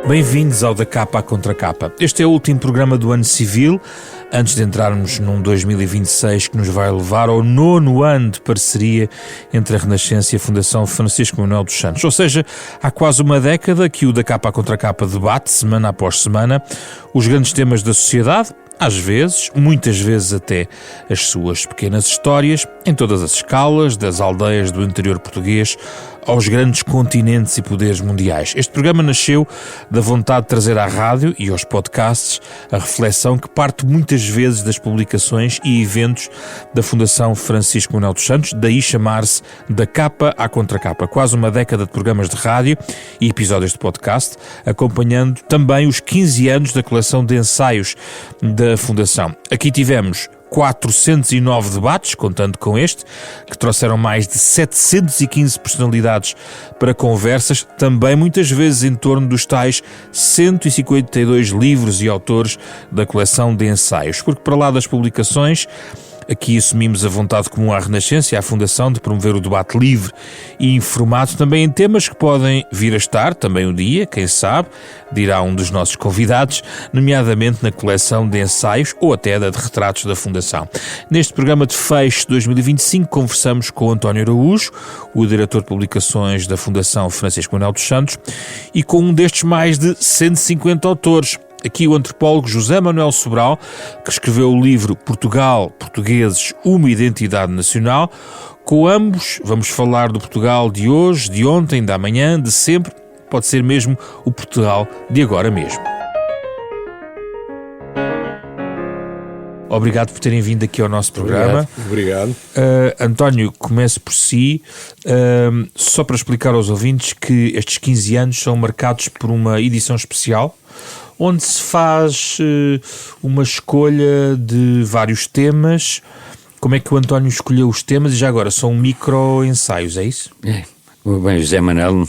Bem-vindos ao Da Capa à Contra Capa. Este é o último programa do ano civil, antes de entrarmos num 2026 que nos vai levar ao 9º ano de parceria entre a Renascença e a Fundação Francisco Manuel dos Santos. Ou seja, há quase uma década que o Da Capa à Contra Capa debate, semana após semana, os grandes temas da sociedade, às vezes, muitas vezes até, as suas pequenas histórias, em todas as escalas, das aldeias do interior português aos grandes continentes e poderes mundiais. Este programa nasceu da vontade de trazer à rádio e aos podcasts a reflexão que parte muitas vezes das publicações e eventos da Fundação Francisco Manuel dos Santos, daí chamar-se Da Capa à Contra Capa. Quase uma década de programas de rádio e episódios de podcast, acompanhando também os 15 anos da coleção de ensaios da Fundação. Aqui tivemos 409 debates, contando com este, que trouxeram mais de 715 personalidades para conversas, também muitas vezes em torno dos tais 152 livros e autores da coleção de ensaios. Porque para lá das publicações, aqui assumimos a vontade comum à Renascença e à Fundação de promover o debate livre e informado também em temas que podem vir a estar, também um dia, quem sabe, dirá um dos nossos convidados, nomeadamente na coleção de ensaios ou até da de retratos da Fundação. Neste programa de fecho 2025 conversamos com António Araújo, o diretor de publicações da Fundação Francisco Manuel dos Santos, e com um destes mais de 150 autores. Aqui o antropólogo José Manuel Sobral, que escreveu o livro Portugal, Portugueses, uma Identidade Nacional. Com ambos vamos falar do Portugal de hoje, de ontem, de amanhã, de sempre, pode ser mesmo o Portugal de agora mesmo. Obrigado por terem vindo aqui ao nosso programa. Obrigado. António, comece por si, só para explicar aos ouvintes que estes 15 anos são marcados por uma edição especial, onde se faz uma escolha de vários temas. Como é que o António escolheu os temas? E já agora, são micro-ensaios, é isso? É. Bem, José Manuel,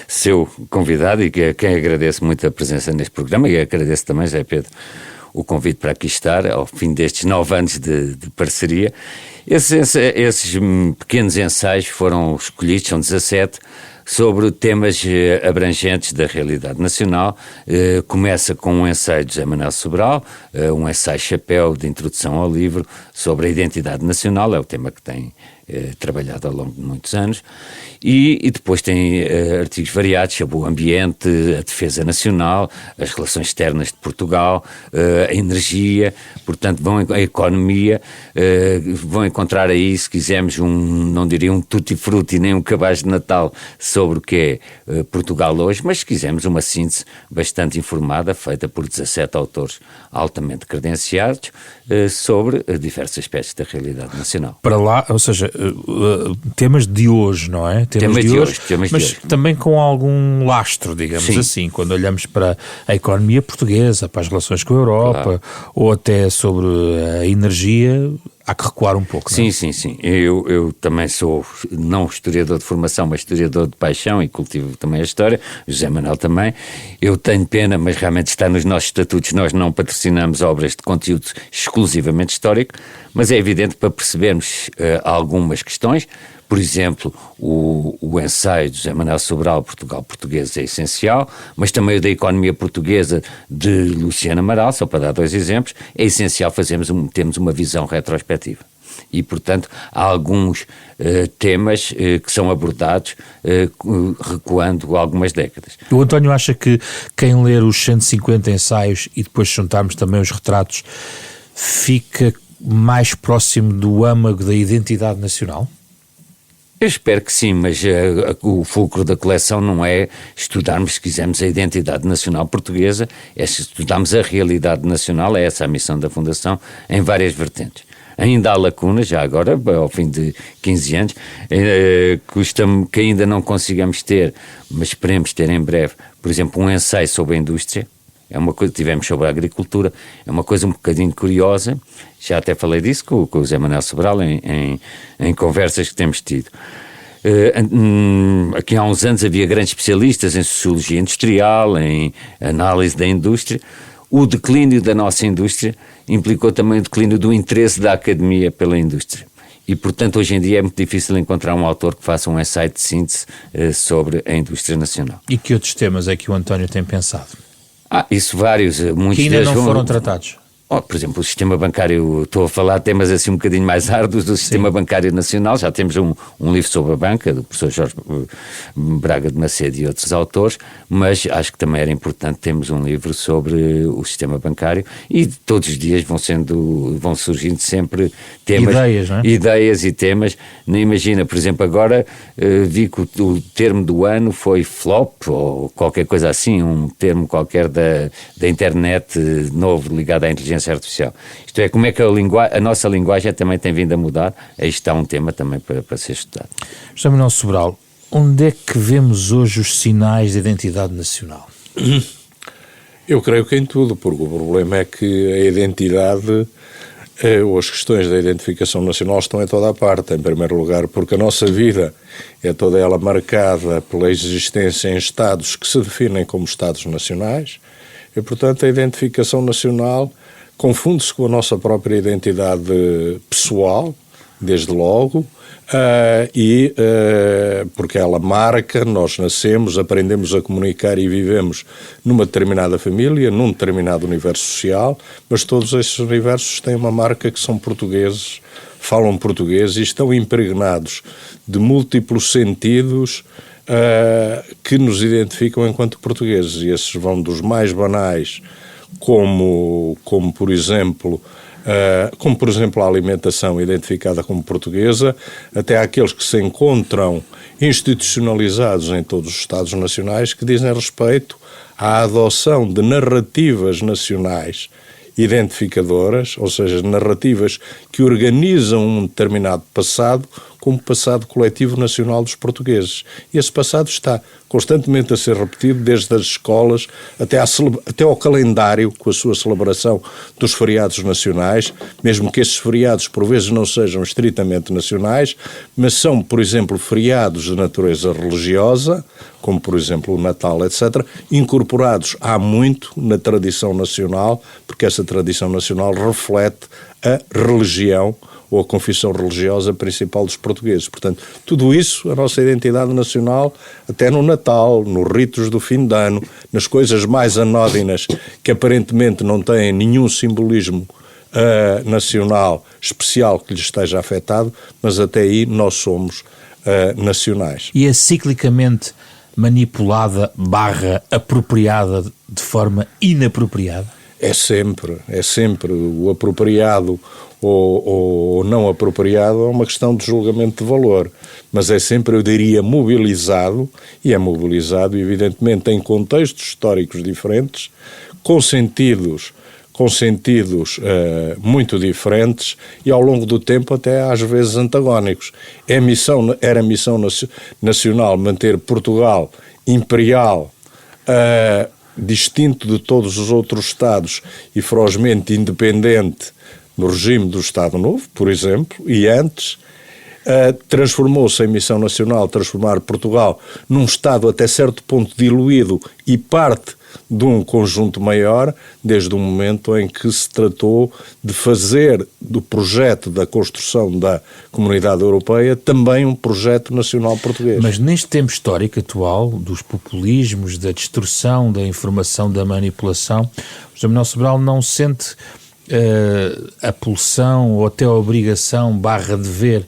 seu convidado, e que quem agradece muito a presença neste programa, e agradeço também, José Pedro, o convite para aqui estar, ao fim destes 9 anos de parceria. Esses pequenos ensaios foram escolhidos, são 17, sobre temas abrangentes da realidade nacional. Começa com um ensaio de José Manuel Sobral, um ensaio chapéu de introdução ao livro sobre a identidade nacional, é o tema que tem trabalhado ao longo de muitos anos, e depois tem artigos variados sobre o ambiente, a defesa nacional, as relações externas de Portugal, a energia, portanto a economia, vão encontrar aí, se quisermos, não diria um tutti-frutti, nem um cabaz de Natal sobre o que é Portugal hoje, mas se quisermos uma síntese bastante informada, feita por 17 autores altamente credenciados, sobre diversos aspectos da realidade nacional. Para lá, ou seja, temas de hoje, não é? Temas de hoje, mas também com algum lastro, digamos Sim. assim, quando olhamos para a economia portuguesa, para as relações com a Europa, claro. Ou até sobre a energia, há que recuar um pouco, não é? Sim. Eu também sou, não historiador de formação, mas historiador de paixão e cultivo também a história, José Manuel também. Eu tenho pena, mas realmente está nos nossos estatutos, nós não patrocinamos obras de conteúdo exclusivamente histórico, mas é evidente para percebermos algumas questões. Por exemplo, o ensaio de José Manuel Sobral, Portugal Português, é essencial, mas também o da economia portuguesa de Luciano Amaral, só para dar 2 exemplos, é essencial termos uma visão retrospectiva. E, portanto, há alguns temas que são abordados recuando algumas décadas. O António acha que quem ler os 150 ensaios e depois juntarmos também os retratos fica mais próximo do âmago da identidade nacional? Eu espero que sim, mas o fulcro da coleção não é estudarmos, se quisermos, a identidade nacional portuguesa, é estudarmos a realidade nacional, é essa a missão da Fundação, em várias vertentes. Ainda há lacunas, já agora, ao fim de 15 anos, custa-me que ainda não consigamos ter, mas esperemos ter em breve, por exemplo, um ensaio sobre a indústria. É uma coisa, tivemos sobre a agricultura, é uma coisa um bocadinho curiosa, já até falei disso com o José Manuel Sobral em conversas que temos tido. Aqui há uns anos havia grandes especialistas em sociologia industrial, em análise da indústria. O declínio da nossa indústria implicou também o declínio do interesse da academia pela indústria. E, portanto, hoje em dia é muito difícil encontrar um autor que faça um ensaio de síntese sobre a indústria nacional. E que outros temas é que o António tem pensado? Isso vários. Muitos que ainda não foram tratados? Por exemplo, o sistema bancário, estou a falar de temas assim um bocadinho mais árduos do sistema bancário nacional. Já temos um livro sobre a banca, do professor Jorge Braga de Macedo e outros autores, mas acho que também era importante termos um livro sobre o sistema bancário, e todos os dias vão surgindo sempre temas, ideias, não é? Ideias e temas. Nem imagina, por exemplo, agora vi que o termo do ano foi flop, ou qualquer coisa assim, um termo qualquer da internet novo ligado à inteligência artificial. Isto é, como é que a nossa linguagem também tem vindo a mudar. Aí está um tema também para ser estudado. José Manuel Sobral, onde é que vemos hoje os sinais de identidade nacional? Eu creio que em tudo, porque o problema é que a identidade ou as questões da identificação nacional estão em toda a parte. Em primeiro lugar, porque a nossa vida é toda ela marcada pela existência em Estados que se definem como Estados nacionais, e, portanto, a identificação nacional confunde-se com a nossa própria identidade pessoal, desde logo, porque ela marca, nós nascemos, aprendemos a comunicar e vivemos numa determinada família, num determinado universo social, mas todos esses universos têm uma marca que são portugueses, falam português e estão impregnados de múltiplos sentidos que nos identificam enquanto portugueses. E esses vão dos mais banais, como por exemplo a alimentação identificada como portuguesa, até àqueles que se encontram institucionalizados em todos os Estados nacionais, que dizem respeito à adoção de narrativas nacionais identificadoras, ou seja, narrativas que organizam um determinado passado como passado coletivo nacional dos portugueses. E esse passado está constantemente a ser repetido, desde as escolas até ao calendário, com a sua celebração dos feriados nacionais, mesmo que esses feriados por vezes não sejam estritamente nacionais, mas são, por exemplo, feriados de natureza religiosa, como por exemplo o Natal, etc., incorporados há muito na tradição nacional, porque essa tradição nacional reflete a religião ou a confissão religiosa principal dos portugueses. Portanto, tudo isso, a nossa identidade nacional, até no Natal, nos ritos do fim de ano, nas coisas mais anódinas, que aparentemente não têm nenhum simbolismo nacional especial que lhes esteja afetado, mas até aí nós somos nacionais. E é ciclicamente manipulada / apropriada de forma inapropriada? É sempre o apropriado ou não apropriado, é uma questão de julgamento de valor, mas é sempre, eu diria, mobilizado, e é mobilizado evidentemente em contextos históricos diferentes, com sentidos muito diferentes e ao longo do tempo até às vezes antagónicos. Era missão nacional manter Portugal imperial, distinto de todos os outros Estados e ferozmente independente no regime do Estado Novo, por exemplo, e antes, transformou-se em missão nacional transformar Portugal num Estado até certo ponto diluído e parte de um conjunto maior, desde o momento em que se tratou de fazer do projeto da construção da Comunidade Europeia também um projeto nacional português. Mas neste tempo histórico atual, dos populismos, da distorção, da informação, da manipulação, o José Manuel Sobral não sente a pulsão ou até a obrigação / dever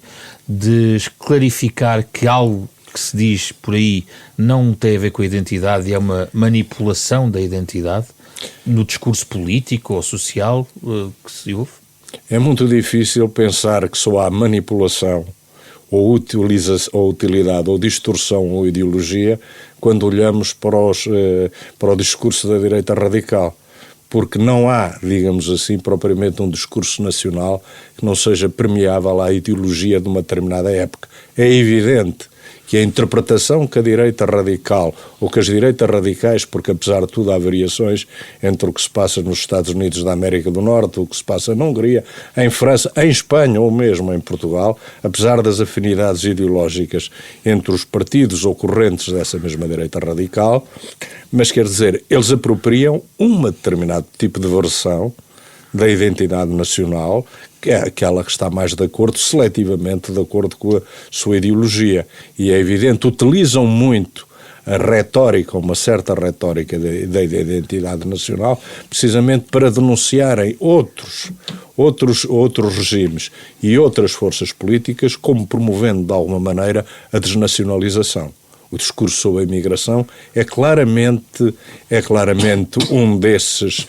de clarificar que algo que se diz por aí não tem a ver com a identidade e é uma manipulação da identidade no discurso político ou social que se ouve? É muito difícil pensar que só há manipulação ou utilidade ou distorção ou ideologia quando olhamos para o discurso da direita radical. Porque não há, digamos assim, propriamente um discurso nacional que não seja permeável à ideologia de uma determinada época. É evidente que a interpretação que a direita radical, ou que as direitas radicais, porque apesar de tudo há variações entre o que se passa nos Estados Unidos da América do Norte, o que se passa na Hungria, em França, em Espanha ou mesmo em Portugal, apesar das afinidades ideológicas entre os partidos ou correntes dessa mesma direita radical, mas quer dizer, eles apropriam um determinado tipo de versão da identidade nacional, que é aquela que está mais de acordo, seletivamente de acordo com a sua ideologia. E é evidente, utilizam muito a retórica, uma certa retórica da identidade nacional, precisamente para denunciarem outros regimes e outras forças políticas, como promovendo de alguma maneira a desnacionalização. O discurso sobre a imigração é claramente um desses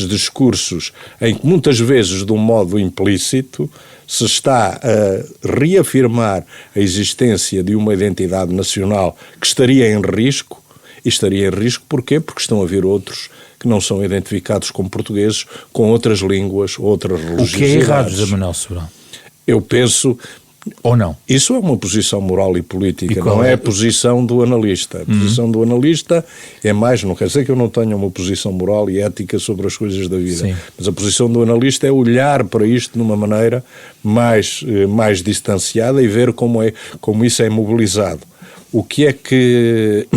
discursos em que muitas vezes, de um modo implícito, se está a reafirmar a existência de uma identidade nacional que estaria em risco. E estaria em risco porquê? Porque estão a vir outros que não são identificados como portugueses, com outras línguas, outras religiosidades. O que é errado, José Manuel Sobral? Eu penso... Ou não? Isso é uma posição moral e política, não é a posição do analista. A posição do analista é mais, não quer dizer que eu não tenha uma posição moral e ética sobre as coisas da vida, sim, mas a posição do analista é olhar para isto de uma maneira mais distanciada e ver como isso é mobilizado. O que é que...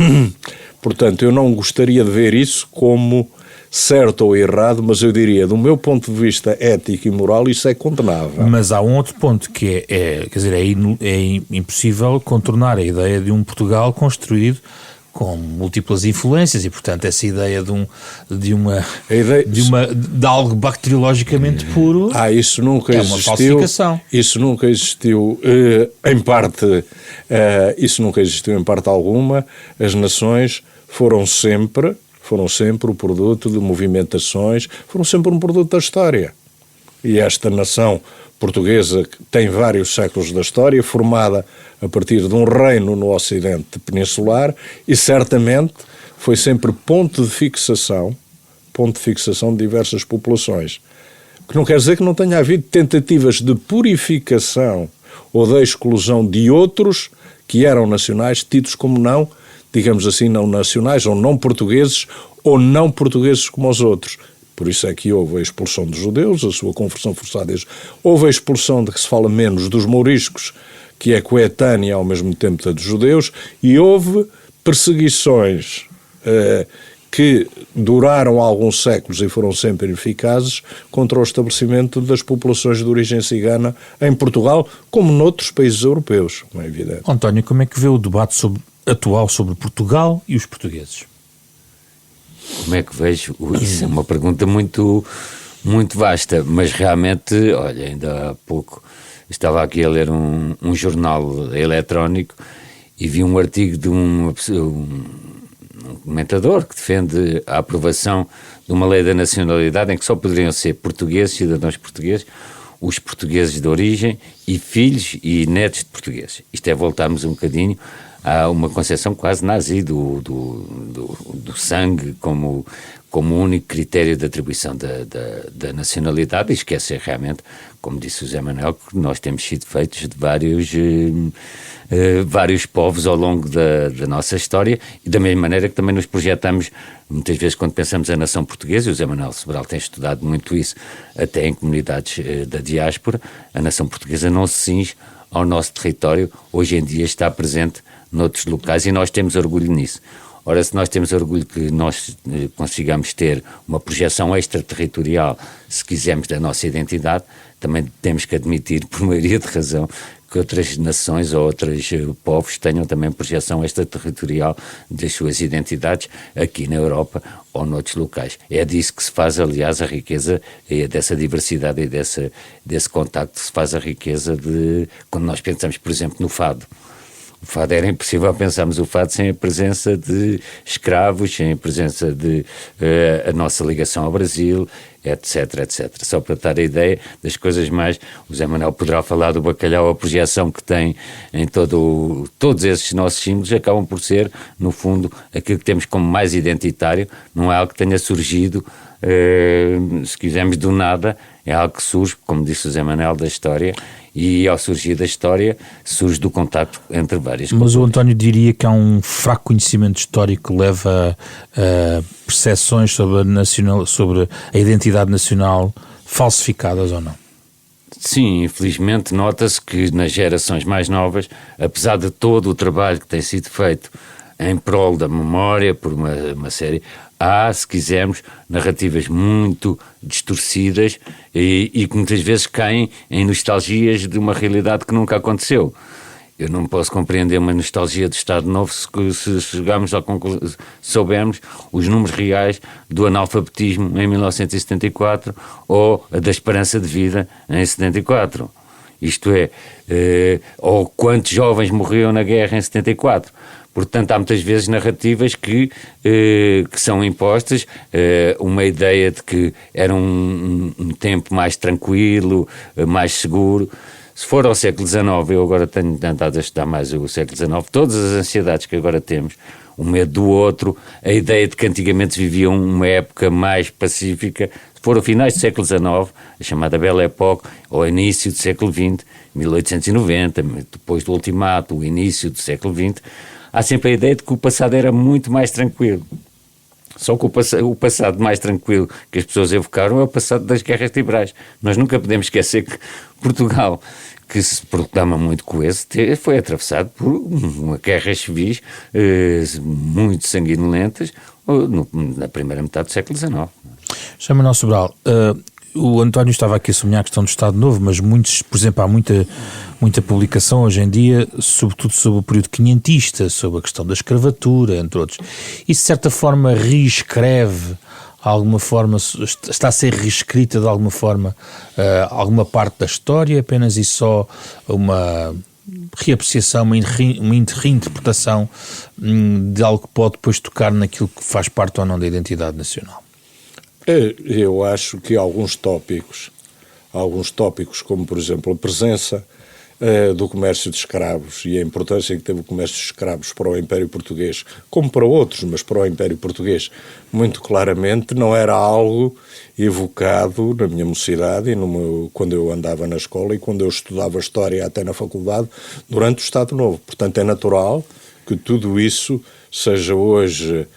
Portanto, eu não gostaria de ver isso como certo ou errado, mas eu diria, do meu ponto de vista ético e moral, isso é condenável. Mas há um outro ponto que é impossível contornar a ideia de um Portugal construído com múltiplas influências e, portanto, essa ideia de algo bacteriologicamente puro isso nunca existiu, uma falsificação. Isso nunca existiu em parte, isso nunca existiu em parte alguma. As nações foram sempre o produto de movimentações, foram sempre um produto da história. E esta nação portuguesa tem vários séculos da história, formada a partir de um reino no Ocidente peninsular, e certamente foi sempre ponto de fixação de diversas populações. O que não quer dizer que não tenha havido tentativas de purificação ou de exclusão de outros que eram nacionais, tidos como não, digamos assim, não nacionais, ou não portugueses como os outros. Por isso é que houve a expulsão dos judeus, a sua conversão forçada. Houve a expulsão de que se fala menos dos mouriscos, que é coetânea ao mesmo tempo da dos judeus, e houve perseguições que duraram alguns séculos e foram sempre ineficazes contra o estabelecimento das populações de origem cigana em Portugal, como noutros países europeus, não é evidente. António, como é que vê o debate atual sobre Portugal e os portugueses? Como é que vejo? Isso é uma pergunta muito, muito vasta, mas realmente, olha, ainda há pouco estava aqui a ler um jornal eletrónico e vi um artigo de um comentador que defende a aprovação de uma lei da nacionalidade em que só poderiam ser portugueses, cidadãos portugueses, os portugueses de origem e filhos e netos de portugueses. Isto é voltarmos um bocadinho a uma concepção quase nazi do sangue como único critério de atribuição da nacionalidade, e esquecer realmente, como disse o José Manuel, que nós temos sido feitos de vários povos ao longo da nossa história, e da mesma maneira que também nos projetamos, muitas vezes quando pensamos a nação portuguesa, e o José Manuel Sobral tem estudado muito isso, até em comunidades da diáspora, a nação portuguesa não se cinge ao nosso território, hoje em dia está presente noutros locais e nós temos orgulho nisso. Ora, se nós temos orgulho que nós consigamos ter uma projeção extraterritorial, se quisermos, da nossa identidade, também temos que admitir, por maioria de razão, que outras nações ou outros povos tenham também projeção extraterritorial das suas identidades aqui na Europa ou noutros locais. É disso que se faz, aliás, a riqueza, dessa diversidade e desse contacto, se faz a riqueza de... Quando nós pensamos, por exemplo, no fado. O fado era impossível pensarmos o fado sem a presença de escravos, sem a presença de a nossa ligação ao Brasil, etc, etc. Só para dar a ideia das coisas mais... O José Manuel poderá falar do bacalhau, a projeção que tem em todos esses nossos símbolos acabam por ser, no fundo, aquilo que temos como mais identitário, não é algo que tenha surgido, se quisermos, do nada, é algo que surge, como disse o José Manuel, da história, e ao surgir da história surge do contacto entre várias culturas. Mas o António diria que há um fraco conhecimento histórico que leva a percepções sobre a identidade nacional falsificadas ou não? Sim, infelizmente nota-se que nas gerações mais novas, apesar de todo o trabalho que tem sido feito em prol da memória, por uma série. Há, se quisermos, narrativas muito distorcidas e que muitas vezes caem em nostalgias de uma realidade que nunca aconteceu. Eu não posso compreender uma nostalgia do Estado Novo se chegarmos à conclusão, soubermos os números reais do analfabetismo em 1974 ou da esperança de vida em 74. Isto é, ou quantos jovens morreram na guerra em 74. Portanto, há muitas vezes narrativas que são impostas, uma ideia de que era um tempo mais tranquilo, mais seguro. Se for ao século XIX, eu agora tenho tentado a estudar mais o século XIX, todas as ansiedades que agora temos, o medo do outro, a ideia de que antigamente viviam uma época mais pacífica, se for ao finais do século XIX, a chamada Belle Époque, ou início do século XX, 1890, depois do ultimato, o início do século XX, há sempre a ideia de que o passado era muito mais tranquilo. Só que o passado mais tranquilo que as pessoas evocaram é o passado das guerras liberais. Nós nunca podemos esquecer que Portugal, que se proclama muito coeso, foi atravessado por uma guerra civis muito sanguinolentas na primeira metade do século XIX. Sr. Manuel Sobral, o António estava aqui a sublinhar a questão do Estado Novo, mas por exemplo, há muita publicação hoje em dia, sobretudo sobre o período quinhentista, sobre a questão da escravatura, entre outros. Isso, de certa forma, reescreve, alguma forma, está a ser reescrita de alguma forma alguma parte da história, apenas e só uma reapreciação, uma reinterpretação de algo que pode depois tocar naquilo que faz parte ou não da identidade nacional? Eu acho que alguns tópicos, como por exemplo a presença do comércio de escravos e a importância que teve o comércio de escravos para o Império Português, como para outros, mas para o Império Português, muito claramente não era algo evocado na minha mocidade e quando eu andava na escola e quando eu estudava História até na faculdade, durante o Estado Novo. Portanto, é natural que tudo isso seja hoje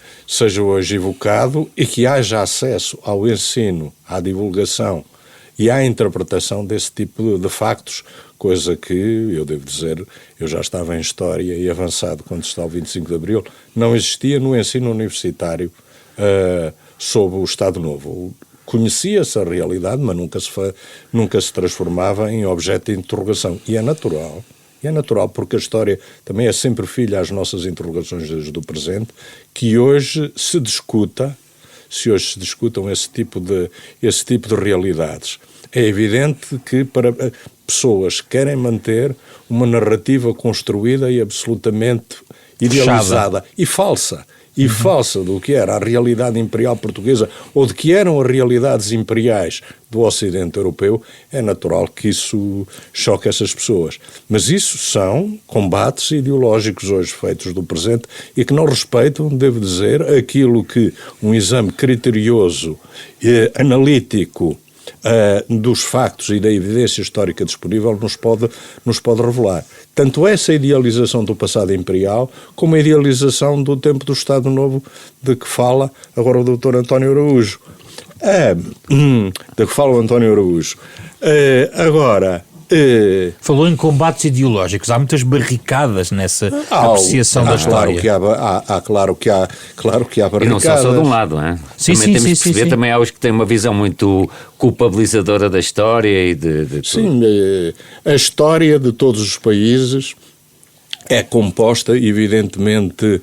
evocado e que haja acesso ao ensino, à divulgação e à interpretação desse tipo de factos, coisa que, eu devo dizer, eu já estava em História e avançado quando está o 25 de Abril, não existia no ensino universitário sobre o Estado Novo. Conhecia-se a realidade, mas nunca se transformava em objeto de interrogação. E é natural. E é natural, porque a história também é sempre filha às nossas interrogações do presente, que hoje se discutam esse tipo de realidades. É evidente que para pessoas que querem manter uma narrativa construída e absolutamente idealizada e falsa, do que era a realidade imperial portuguesa ou de que eram as realidades imperiais do Ocidente europeu, é natural que isso choque essas pessoas. Mas isso são combates ideológicos hoje feitos do presente e que não respeitam, devo dizer, aquilo que um exame criterioso e analítico dos factos e da evidência histórica disponível nos pode revelar. Tanto essa idealização do passado imperial como a idealização do tempo do Estado Novo de que fala agora o Dr. António Araújo. Falou em combates ideológicos. Há muitas barricadas nessa apreciação da história. Claro que há barricadas. E não só de um lado, não é? Sim, também temos de perceber, sim. Também há os que têm uma visão muito culpabilizadora da história e de tudo. Sim, a história de todos os países é composta, evidentemente,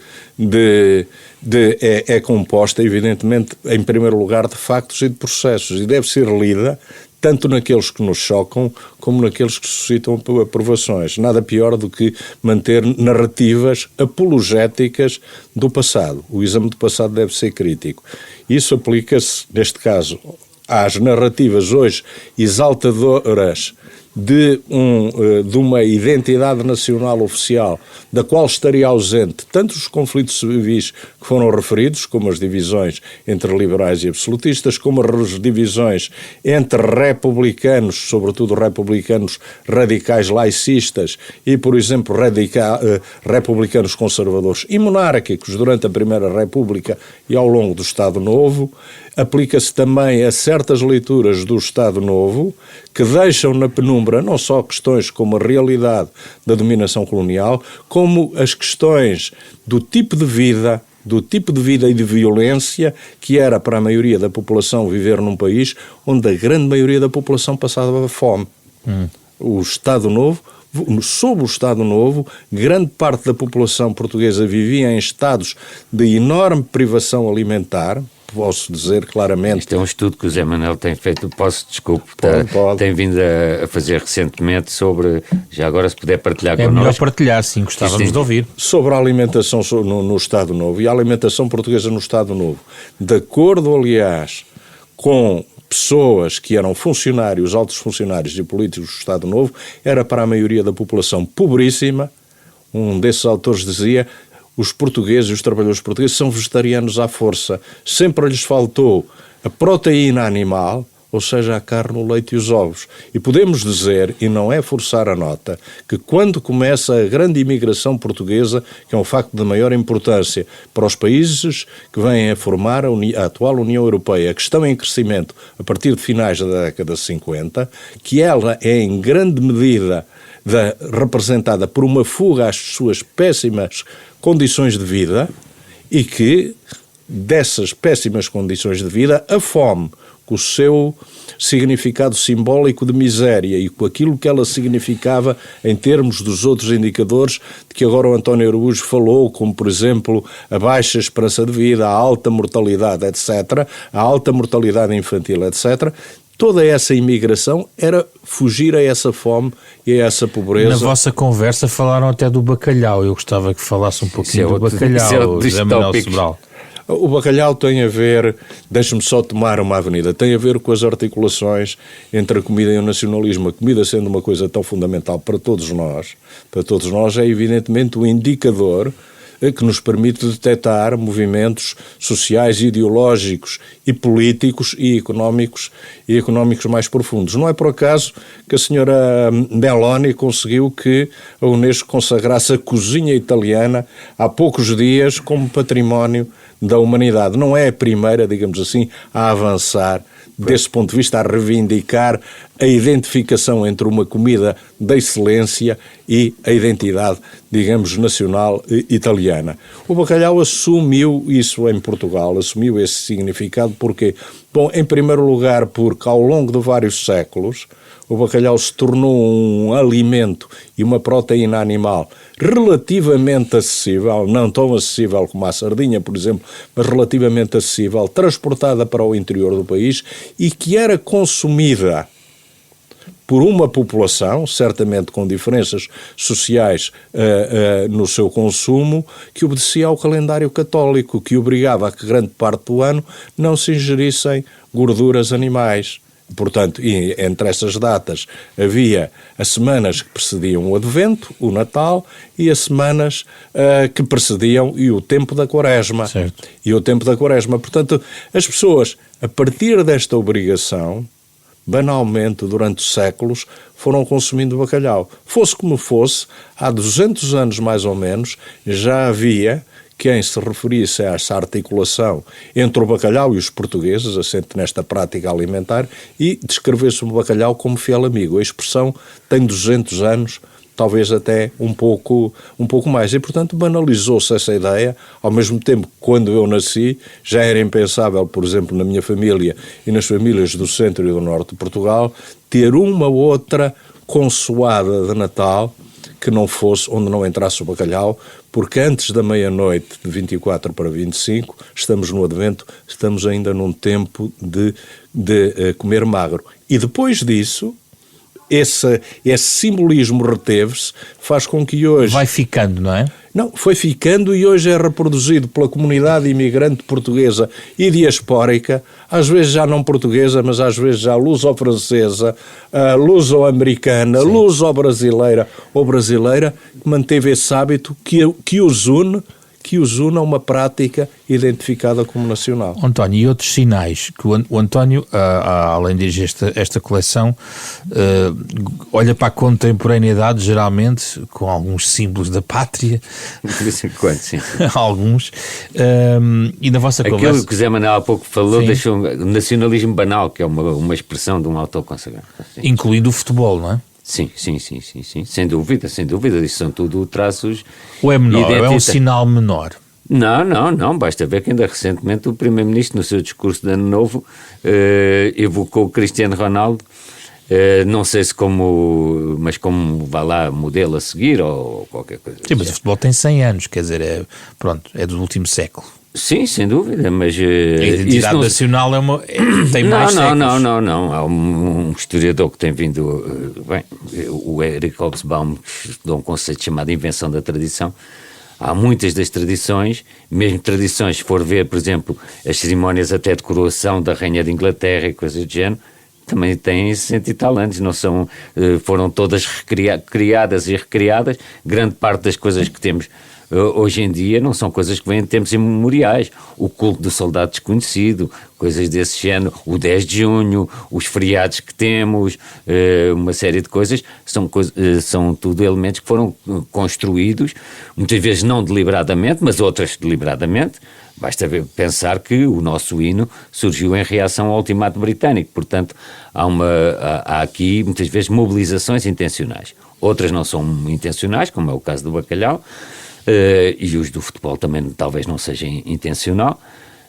é composta, evidentemente, em primeiro lugar, de factos e de processos, e deve ser lida tanto naqueles que nos chocam como naqueles que suscitam aprovações. Nada pior do que manter narrativas apologéticas do passado. O exame do passado deve ser crítico. Isso aplica-se, neste caso, às narrativas hoje exaltadoras de uma identidade nacional oficial, da qual estaria ausente tanto os conflitos civis que foram referidos, como as divisões entre liberais e absolutistas, como as divisões entre republicanos, sobretudo republicanos radicais laicistas e, por exemplo, republicanos conservadores e monárquicos durante a Primeira República e ao longo do Estado Novo. Aplica-se também a certas leituras do Estado Novo que deixam na penumbra vislumbra não só questões como a realidade da dominação colonial, como as questões do tipo de vida e de violência que era para a maioria da população viver num país onde a grande maioria da população passava fome. O Estado Novo, sob o Estado Novo, grande parte da população portuguesa vivia em estados de enorme privação alimentar. Posso dizer claramente... Isto é um estudo que o Zé Manuel tem feito, tem vindo a fazer recentemente sobre, já agora se puder partilhar connosco. É melhor partilhar, sim, gostávamos de ouvir. Sobre a alimentação no Estado Novo e a alimentação portuguesa no Estado Novo. De acordo, aliás, com pessoas que eram funcionários, altos funcionários e políticos do Estado Novo, era para a maioria da população pobríssima. Um desses autores dizia: os portugueses e os trabalhadores portugueses são vegetarianos à força. Sempre lhes faltou a proteína animal, ou seja, a carne, o leite e os ovos. E podemos dizer, e não é forçar a nota, que quando começa a grande imigração portuguesa, que é um facto de maior importância para os países que vêm a formar a atual União Europeia, que estão em crescimento a partir de finais da década de 50, que ela é em grande medida representada por uma fuga às suas péssimas condições de vida, e que dessas péssimas condições de vida, a fome, com o seu significado simbólico de miséria e com aquilo que ela significava em termos dos outros indicadores de que agora o António Araújo falou, como por exemplo a baixa esperança de vida, a alta mortalidade, etc., a alta mortalidade infantil, etc., toda essa imigração era fugir a essa fome e a essa pobreza. Na vossa conversa falaram até do bacalhau. Eu gostava que falasse um pouquinho do bacalhau, José Manuel Sobral. O bacalhau tem a ver, deixe-me só tomar uma avenida, tem a ver com as articulações entre a comida e o nacionalismo. A comida sendo uma coisa tão fundamental para todos nós é evidentemente um indicador que nos permite detectar movimentos sociais, ideológicos e políticos e económicos mais profundos. Não é por acaso que a senhora Meloni conseguiu que a Unesco consagrasse a cozinha italiana há poucos dias como património da humanidade. Não é a primeira, digamos assim, a avançar desse ponto de vista, a reivindicar a identificação entre uma comida da excelência e a identidade, digamos, nacional italiana. O bacalhau assumiu isso em Portugal, assumiu esse significado porque, bom, em primeiro lugar, porque ao longo de vários séculos o bacalhau se tornou um alimento e uma proteína animal relativamente acessível, não tão acessível como a sardinha, por exemplo, mas relativamente acessível, transportada para o interior do país e que era consumida por uma população, certamente com diferenças sociais no seu consumo, que obedecia ao calendário católico, que obrigava a que grande parte do ano não se ingerissem gorduras animais. Portanto, entre essas datas havia as semanas que precediam o Advento, o Natal, e as semanas que precediam e o tempo da Quaresma. Certo. E o tempo da Quaresma. Portanto, as pessoas, a partir desta obrigação, banalmente, durante séculos, foram consumindo bacalhau. Fosse como fosse, há 200 anos mais ou menos, já havia quem se referisse a essa articulação entre o bacalhau e os portugueses, assente nesta prática alimentar, e descrevesse o bacalhau como fiel amigo. A expressão tem 200 anos, talvez até um pouco mais. E, portanto, banalizou-se essa ideia. Ao mesmo tempo, quando eu nasci, já era impensável, por exemplo, na minha família e nas famílias do centro e do norte de Portugal, ter uma outra consoada de Natal que não fosse onde não entrasse o bacalhau, porque antes da meia-noite de 24 para 25, estamos no Advento, estamos ainda num tempo de comer magro. E depois disso, esse simbolismo reteve-se, faz com que hoje... Vai ficando, não é? Não, foi ficando e hoje é reproduzido pela comunidade imigrante portuguesa e diaspórica, às vezes já não portuguesa, mas às vezes já luso-francesa, luso-americana, luso-brasileira ou brasileira, que manteve esse hábito que os une a uma prática identificada como nacional. António, e outros sinais que o António, além de dirigir esta coleção, olha para a contemporaneidade geralmente com alguns símbolos da pátria. De vez em quando, sim. Alguns. E na vossa conversa... Aquilo que o Zé Manuel há pouco falou, deixou nacionalismo banal, que é uma expressão de um autor consagrado. Incluindo o futebol, não é? Sim, sem dúvida, isso são tudo traços. Ou é menor, ou é um sinal menor? Não, basta ver que ainda recentemente o Primeiro-Ministro, no seu discurso de Ano Novo, evocou o Cristiano Ronaldo, não sei se mas como vá lá, modelo a seguir ou qualquer coisa. Sim, mas o futebol tem 100 anos, quer dizer, é do último século. Sim, sem dúvida, mas... A identidade nacional tem mais séculos. Não. Há um historiador que tem vindo... o Eric Hobsbawm, que estudou um conceito chamado invenção da tradição. Há muitas das tradições, mesmo tradições, se for ver, por exemplo, as cerimónias até de coroação da Rainha de Inglaterra e coisas do género, também têm 100 e tal anos, não são, foram todas criadas e recriadas. Grande parte das coisas que temos hoje em dia não são coisas que vêm de tempos imemoriais. O culto do soldado desconhecido, coisas desse género, o 10 de junho, os feriados que temos, uma série de coisas, são tudo elementos que foram construídos, muitas vezes não deliberadamente, mas outras deliberadamente. Basta pensar que o nosso hino surgiu em reação ao ultimato britânico, portanto há aqui muitas vezes mobilizações intencionais. Outras não são intencionais, como é o caso do bacalhau, e os do futebol também talvez não seja intencional.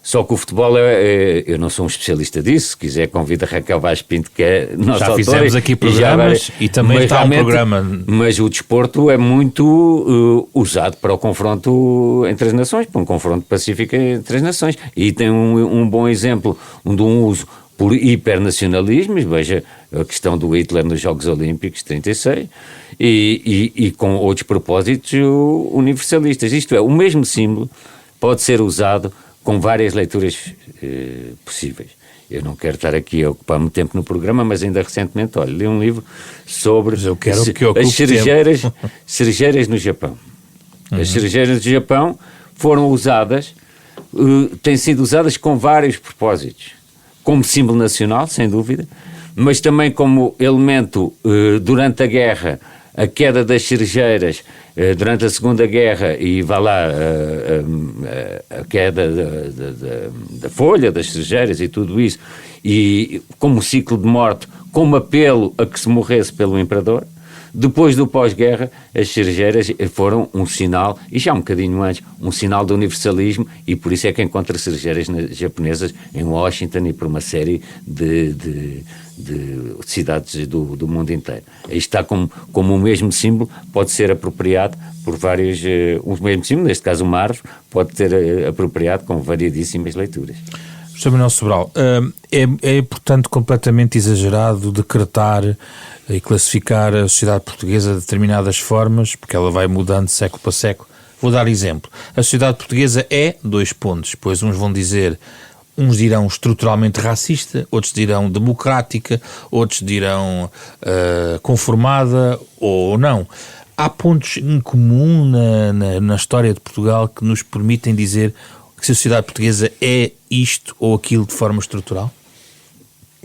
Só que o futebol, eu não sou um especialista disso, se quiser convida a Raquel Vaz Pinto, que é nossa autora. Já fizemos aqui programas e também está um programa. Mas o desporto é muito usado para o confronto entre as nações, para um confronto pacífico entre as nações. E tem um bom exemplo, de um uso por hipernacionalismos, veja a questão do Hitler nos Jogos Olímpicos de 36, e com outros propósitos universalistas. Isto é, o mesmo símbolo pode ser usado com várias leituras possíveis. Eu não quero estar aqui a ocupar muito tempo no programa, mas ainda recentemente, li um livro sobre as cerejeiras no Japão. As cerejeiras do Japão foram usadas, têm sido usadas com vários propósitos. Como símbolo nacional, sem dúvida, mas também como elemento durante a guerra, a queda das cerejeiras durante a Segunda Guerra e a queda da folha das cerejeiras e tudo isso, e como ciclo de morte, como apelo a que se morresse pelo imperador. Depois do pós-guerra, as cerejeiras foram um sinal, e já um bocadinho antes, um sinal de universalismo, e por isso é que encontra cerejeiras japonesas em Washington e por uma série de cidades do mundo inteiro. Aí está como o mesmo símbolo pode ser apropriado por vários, o mesmo símbolo, neste caso uma árvore, pode ser apropriado com variedíssimas leituras. Sr. Manuel Sobral, é portanto completamente exagerado decretar e classificar a sociedade portuguesa de determinadas formas, porque ela vai mudando de século para século. Vou dar exemplo. A sociedade portuguesa é 2 pontos, pois uns dirão estruturalmente racista, outros dirão democrática, outros dirão conformada ou não. Há pontos em comum na história de Portugal que nos permitem dizer que a sociedade portuguesa é isto ou aquilo de forma estrutural?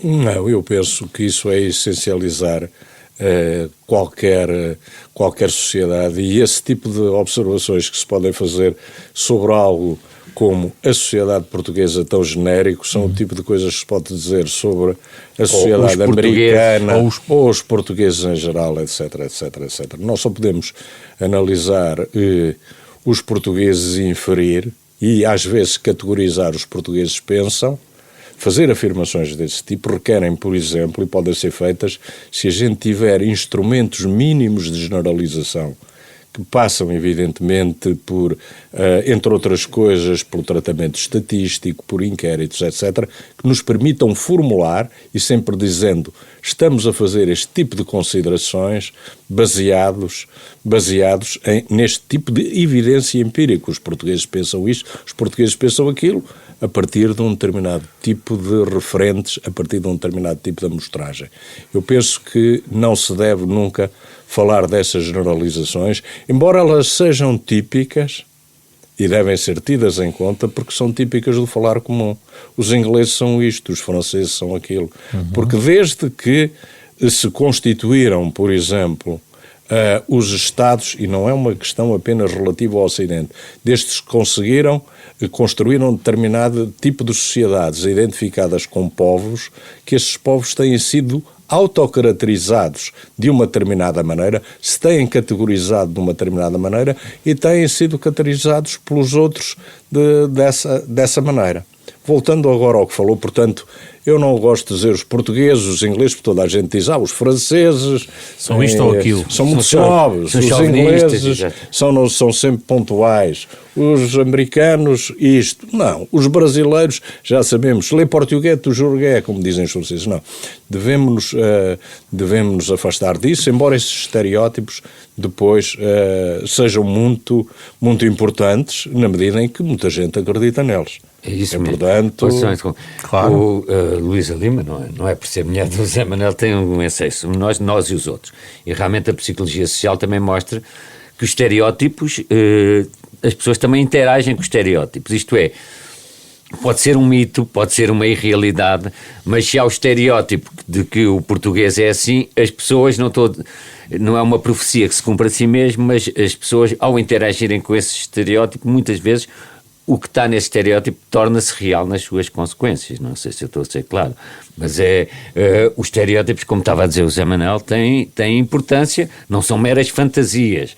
Não, eu penso que isso é essencializar qualquer sociedade, e esse tipo de observações que se podem fazer sobre algo como a sociedade portuguesa tão genérico são o tipo de coisas que se pode dizer sobre a sociedade americana ou os portugueses em geral, etc. Nós só podemos analisar os portugueses e inferir, e às vezes categorizar os portugueses pensam. Fazer afirmações desse tipo requerem, por exemplo, e podem ser feitas se a gente tiver instrumentos mínimos de generalização, que passam, evidentemente, por, entre outras coisas, pelo tratamento estatístico, por inquéritos, etc., que nos permitam formular, e sempre dizendo, estamos a fazer este tipo de considerações baseados neste tipo de evidência empírica. Os portugueses pensam isto, os portugueses pensam aquilo, a partir de um determinado tipo de referentes, a partir de um determinado tipo de amostragem. Eu penso que não se deve nunca falar dessas generalizações, embora elas sejam típicas e devem ser tidas em conta, porque são típicas do falar comum. Os ingleses são isto, os franceses são aquilo. Porque desde que se constituíram, por exemplo, os Estados, e não é uma questão apenas relativa ao Ocidente, desde que se construíram determinado tipo de sociedades identificadas com povos, que esses povos têm sido autocaracterizados de uma determinada maneira, se têm categorizado de uma determinada maneira e têm sido caracterizados pelos outros dessa maneira. Voltando agora ao que falou, portanto, eu não gosto de dizer os portugueses, os ingleses, porque toda a gente diz, os franceses são isto ou aquilo. São muito suaves, os ingleses são sempre pontuais, os americanos isto. Não, os brasileiros, já sabemos, lê português, tu jorgué, como dizem os franceses. Não, devemos afastar disso, embora esses estereótipos depois sejam muito, muito importantes, na medida em que muita gente acredita neles. É isso mesmo. Portanto, claro. O Luísa Lima, não é por ser mulher do Zé Manuel, tem um excesso, nós e os outros. E realmente a psicologia social também mostra que os estereótipos, as pessoas também interagem com os estereótipos. Isto é, pode ser um mito, pode ser uma irrealidade, mas se há o estereótipo de que o português é assim, as pessoas não é uma profecia que se cumpre a si mesmo, mas as pessoas, ao interagirem com esse estereótipo, muitas vezes o que está nesse estereótipo torna-se real nas suas consequências. Não sei se eu estou a ser claro, mas os estereótipos, como estava a dizer o Zé Manuel, têm importância, não são meras fantasias,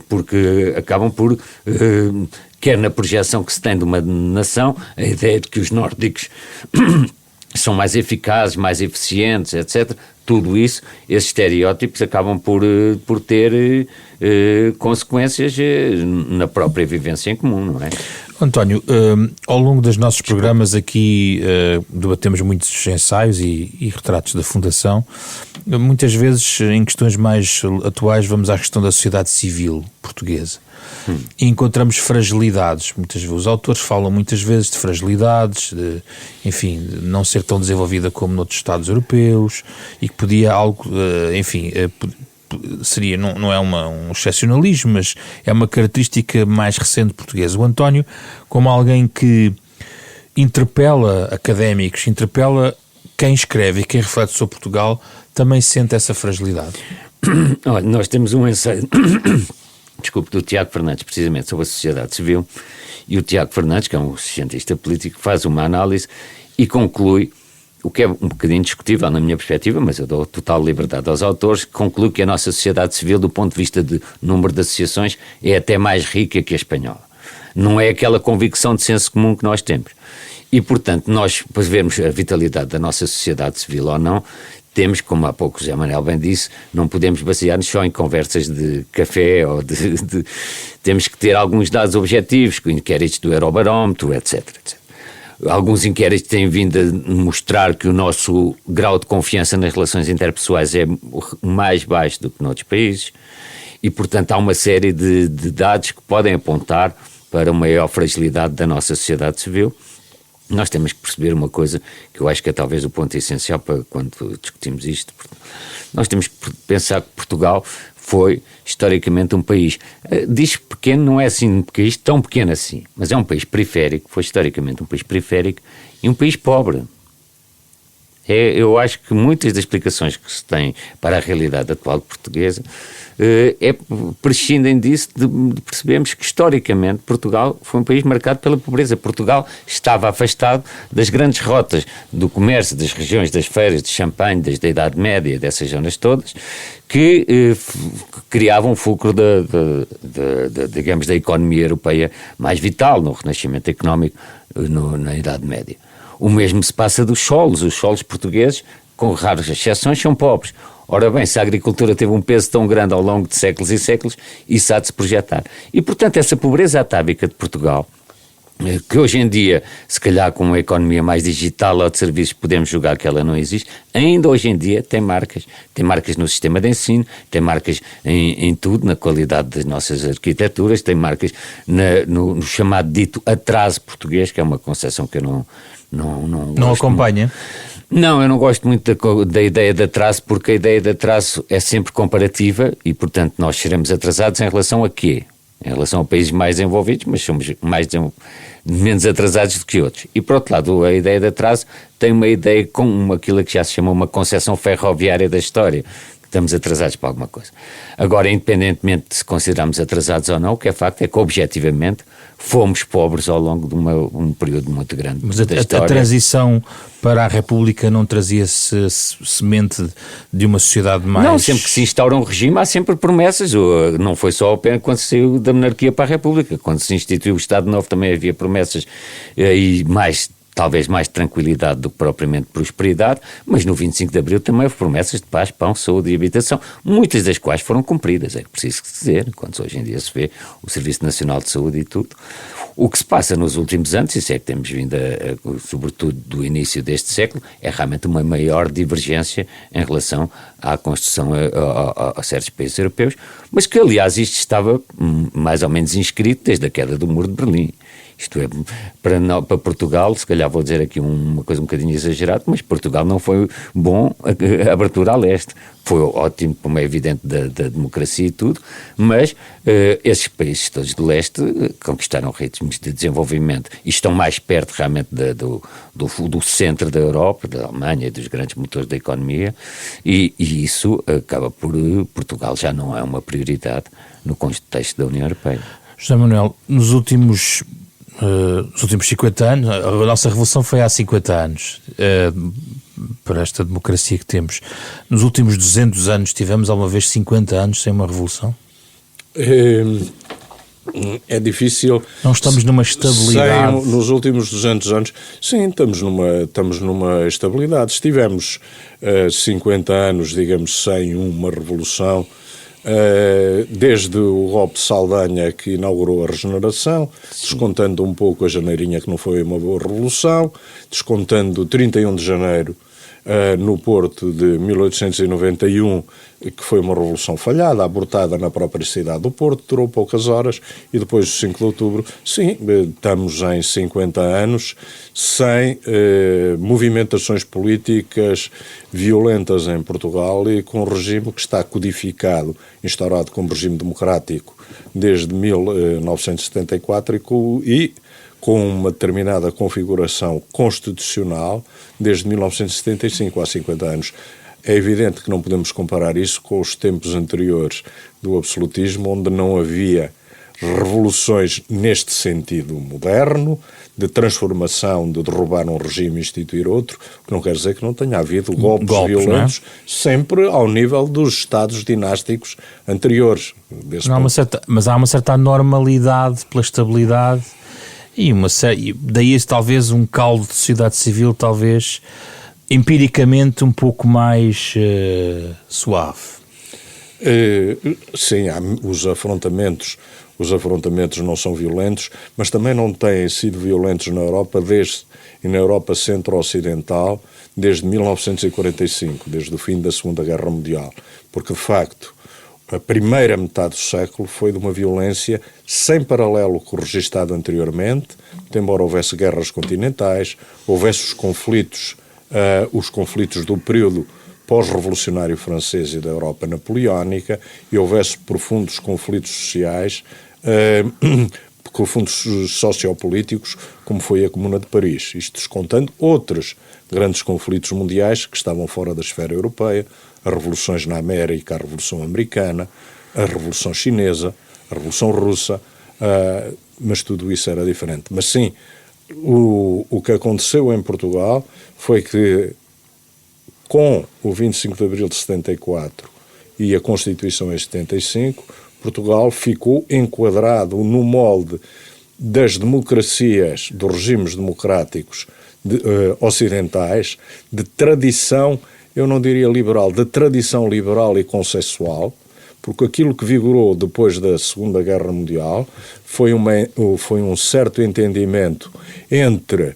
porque acabam por, quer na projeção que se tem de uma nação, a ideia de que os nórdicos são mais eficazes, mais eficientes, etc. Tudo isso, esses estereótipos acabam por ter consequências na própria vivência em comum, não é? António, ao longo dos nossos programas aqui debatemos muitos ensaios e retratos da Fundação. Muitas vezes, em questões mais atuais, vamos à questão da sociedade civil portuguesa. E encontramos fragilidades. Muitas vezes, os autores falam muitas vezes de fragilidades, de não ser tão desenvolvida como noutros Estados europeus, e que podia algo, seria, não é um excepcionalismo, mas é uma característica mais recente portuguesa. O António, como alguém que interpela académicos, interpela quem escreve e quem reflete sobre Portugal, também sente essa fragilidade. Olha, nós temos um ensaio do Tiago Fernandes, precisamente sobre a sociedade civil, e o Tiago Fernandes, que é um cientista político, faz uma análise e conclui, o que é um bocadinho discutível na minha perspectiva, mas eu dou total liberdade aos autores, conclui que a nossa sociedade civil, do ponto de vista de número de associações, é até mais rica que a espanhola. Não é aquela convicção de senso comum que nós temos. E, portanto, nós, para vermos a vitalidade da nossa sociedade civil ou não, temos, como há pouco o José Manuel bem disse, não podemos basear-nos só em conversas de café ou temos que ter alguns dados objetivos, inquéritos do Eurobarómetro, etc. Alguns inquéritos têm vindo a mostrar que o nosso grau de confiança nas relações interpessoais é mais baixo do que noutros países e, portanto, há uma série de dados que podem apontar para uma maior fragilidade da nossa sociedade civil. Nós temos que perceber uma coisa que eu acho que é talvez o ponto essencial para quando discutimos isto. Nós temos que pensar que Portugal foi historicamente um país, diz pequeno, não é assim um país tão pequeno assim, mas é um país periférico, foi historicamente um país periférico e um país pobre. Eu acho que muitas das explicações que se têm para a realidade atual portuguesa prescindem disso, de percebermos que historicamente Portugal foi um país marcado pela pobreza. Portugal estava afastado das grandes rotas do comércio, das regiões das feiras de champanhe, desde a Idade Média, dessas zonas todas, que criavam um fulcro digamos, da economia europeia mais vital no renascimento económico na Idade Média. O mesmo se passa dos solos. Os solos portugueses, com raras exceções, são pobres. Ora bem, se a agricultura teve um peso tão grande ao longo de séculos e séculos, isso há de se projetar. E, portanto, essa pobreza atávica de Portugal, que hoje em dia, se calhar com uma economia mais digital ou de serviços, podemos julgar que ela não existe, ainda hoje em dia tem marcas no sistema de ensino, tem marcas em tudo, na qualidade das nossas arquiteturas, tem marcas no chamado dito atraso português, que é uma concepção que eu não acompanha? Não, eu não gosto muito da ideia de atraso, porque a ideia de atraso é sempre comparativa e, portanto, nós seremos atrasados em relação a quê? Em relação a países mais desenvolvidos, mas somos menos atrasados do que outros. E, por outro lado, a ideia de atraso tem uma ideia com aquilo que já se chama uma concepção ferroviária da história, que estamos atrasados para alguma coisa. Agora, independentemente de se considerarmos atrasados ou não, o que é facto é que, objetivamente, fomos pobres ao longo de um período muito grande. Mas a transição para a República não trazia-se semente de uma sociedade mais... Não, sempre que se instaura um regime há sempre promessas. Não foi só apenas quando se saiu da monarquia para a República. Quando se instituiu o Estado Novo também havia promessas e talvez mais tranquilidade do que propriamente prosperidade, mas no 25 de Abril também houve promessas de paz, pão, saúde e habitação, muitas das quais foram cumpridas, é preciso dizer, quando hoje em dia se vê o Serviço Nacional de Saúde e tudo. O que se passa nos últimos anos, isso é que temos vindo, sobretudo do início deste século, é realmente uma maior divergência em relação à construção a certos países europeus, mas que aliás isto estava mais ou menos inscrito desde a queda do Muro de Berlim. Isto é, para Portugal, se calhar vou dizer aqui uma coisa um bocadinho exagerada, mas Portugal não foi bom a abertura a leste. Foi ótimo, como é evidente, da democracia e tudo, mas esses países todos do leste conquistaram ritmos de desenvolvimento e estão mais perto realmente do centro da Europa, da Alemanha e dos grandes motores da economia, e isso acaba por Portugal já não é uma prioridade no contexto da União Europeia. José Manuel, nos últimos 50 anos, a nossa revolução foi há 50 anos, para esta democracia que temos. Nos últimos 200 anos tivemos alguma vez 50 anos sem uma revolução? É difícil. Não estamos numa estabilidade? Nos últimos 200 anos, sim, estamos numa estabilidade. Estivemos 50 anos, digamos, sem uma revolução, desde o golpe de Saldanha que inaugurou a regeneração, descontando um pouco a janeirinha que não foi uma boa revolução, descontando 31 de janeiro no Porto de 1891, que foi uma revolução falhada, abortada na própria cidade do Porto, durou poucas horas, e depois do 5 de outubro, sim, estamos em 50 anos sem movimentações políticas violentas em Portugal e com um regime que está codificado, instaurado como regime democrático desde 1974 e com uma determinada configuração constitucional desde 1975, há 50 anos. É evidente que não podemos comparar isso com os tempos anteriores do absolutismo, onde não havia revoluções neste sentido moderno, de transformação, de derrubar um regime e instituir outro, que não quer dizer que não tenha havido golpes violentos, sempre ao nível dos estados dinásticos anteriores. Mas há uma certa normalidade pela estabilidade e daí talvez um caldo de sociedade civil, talvez empiricamente um pouco mais suave. Sim, os afrontamentos não são violentos, mas também não têm sido violentos na Europa e na Europa centro-ocidental desde 1945, desde o fim da Segunda Guerra Mundial, porque de facto a primeira metade do século foi de uma violência sem paralelo com o registado anteriormente, embora houvesse guerras continentais, houvesse os conflitos do período pós-revolucionário francês e da Europa napoleónica, e houvesse profundos conflitos sociais, profundos sociopolíticos, como foi a Comuna de Paris. Isto descontando outros grandes conflitos mundiais que estavam fora da esfera europeia, as revoluções na América, a Revolução Americana, a Revolução Chinesa, a Revolução Russa, mas tudo isso era diferente. Mas sim, o que aconteceu em Portugal foi que, com o 25 de Abril de 74 e a Constituição em 75, Portugal ficou enquadrado no molde das democracias, dos regimes democráticos ocidentais, de tradição, eu não diria liberal, de tradição liberal e consensual, porque aquilo que vigorou depois da Segunda Guerra Mundial foi um certo entendimento entre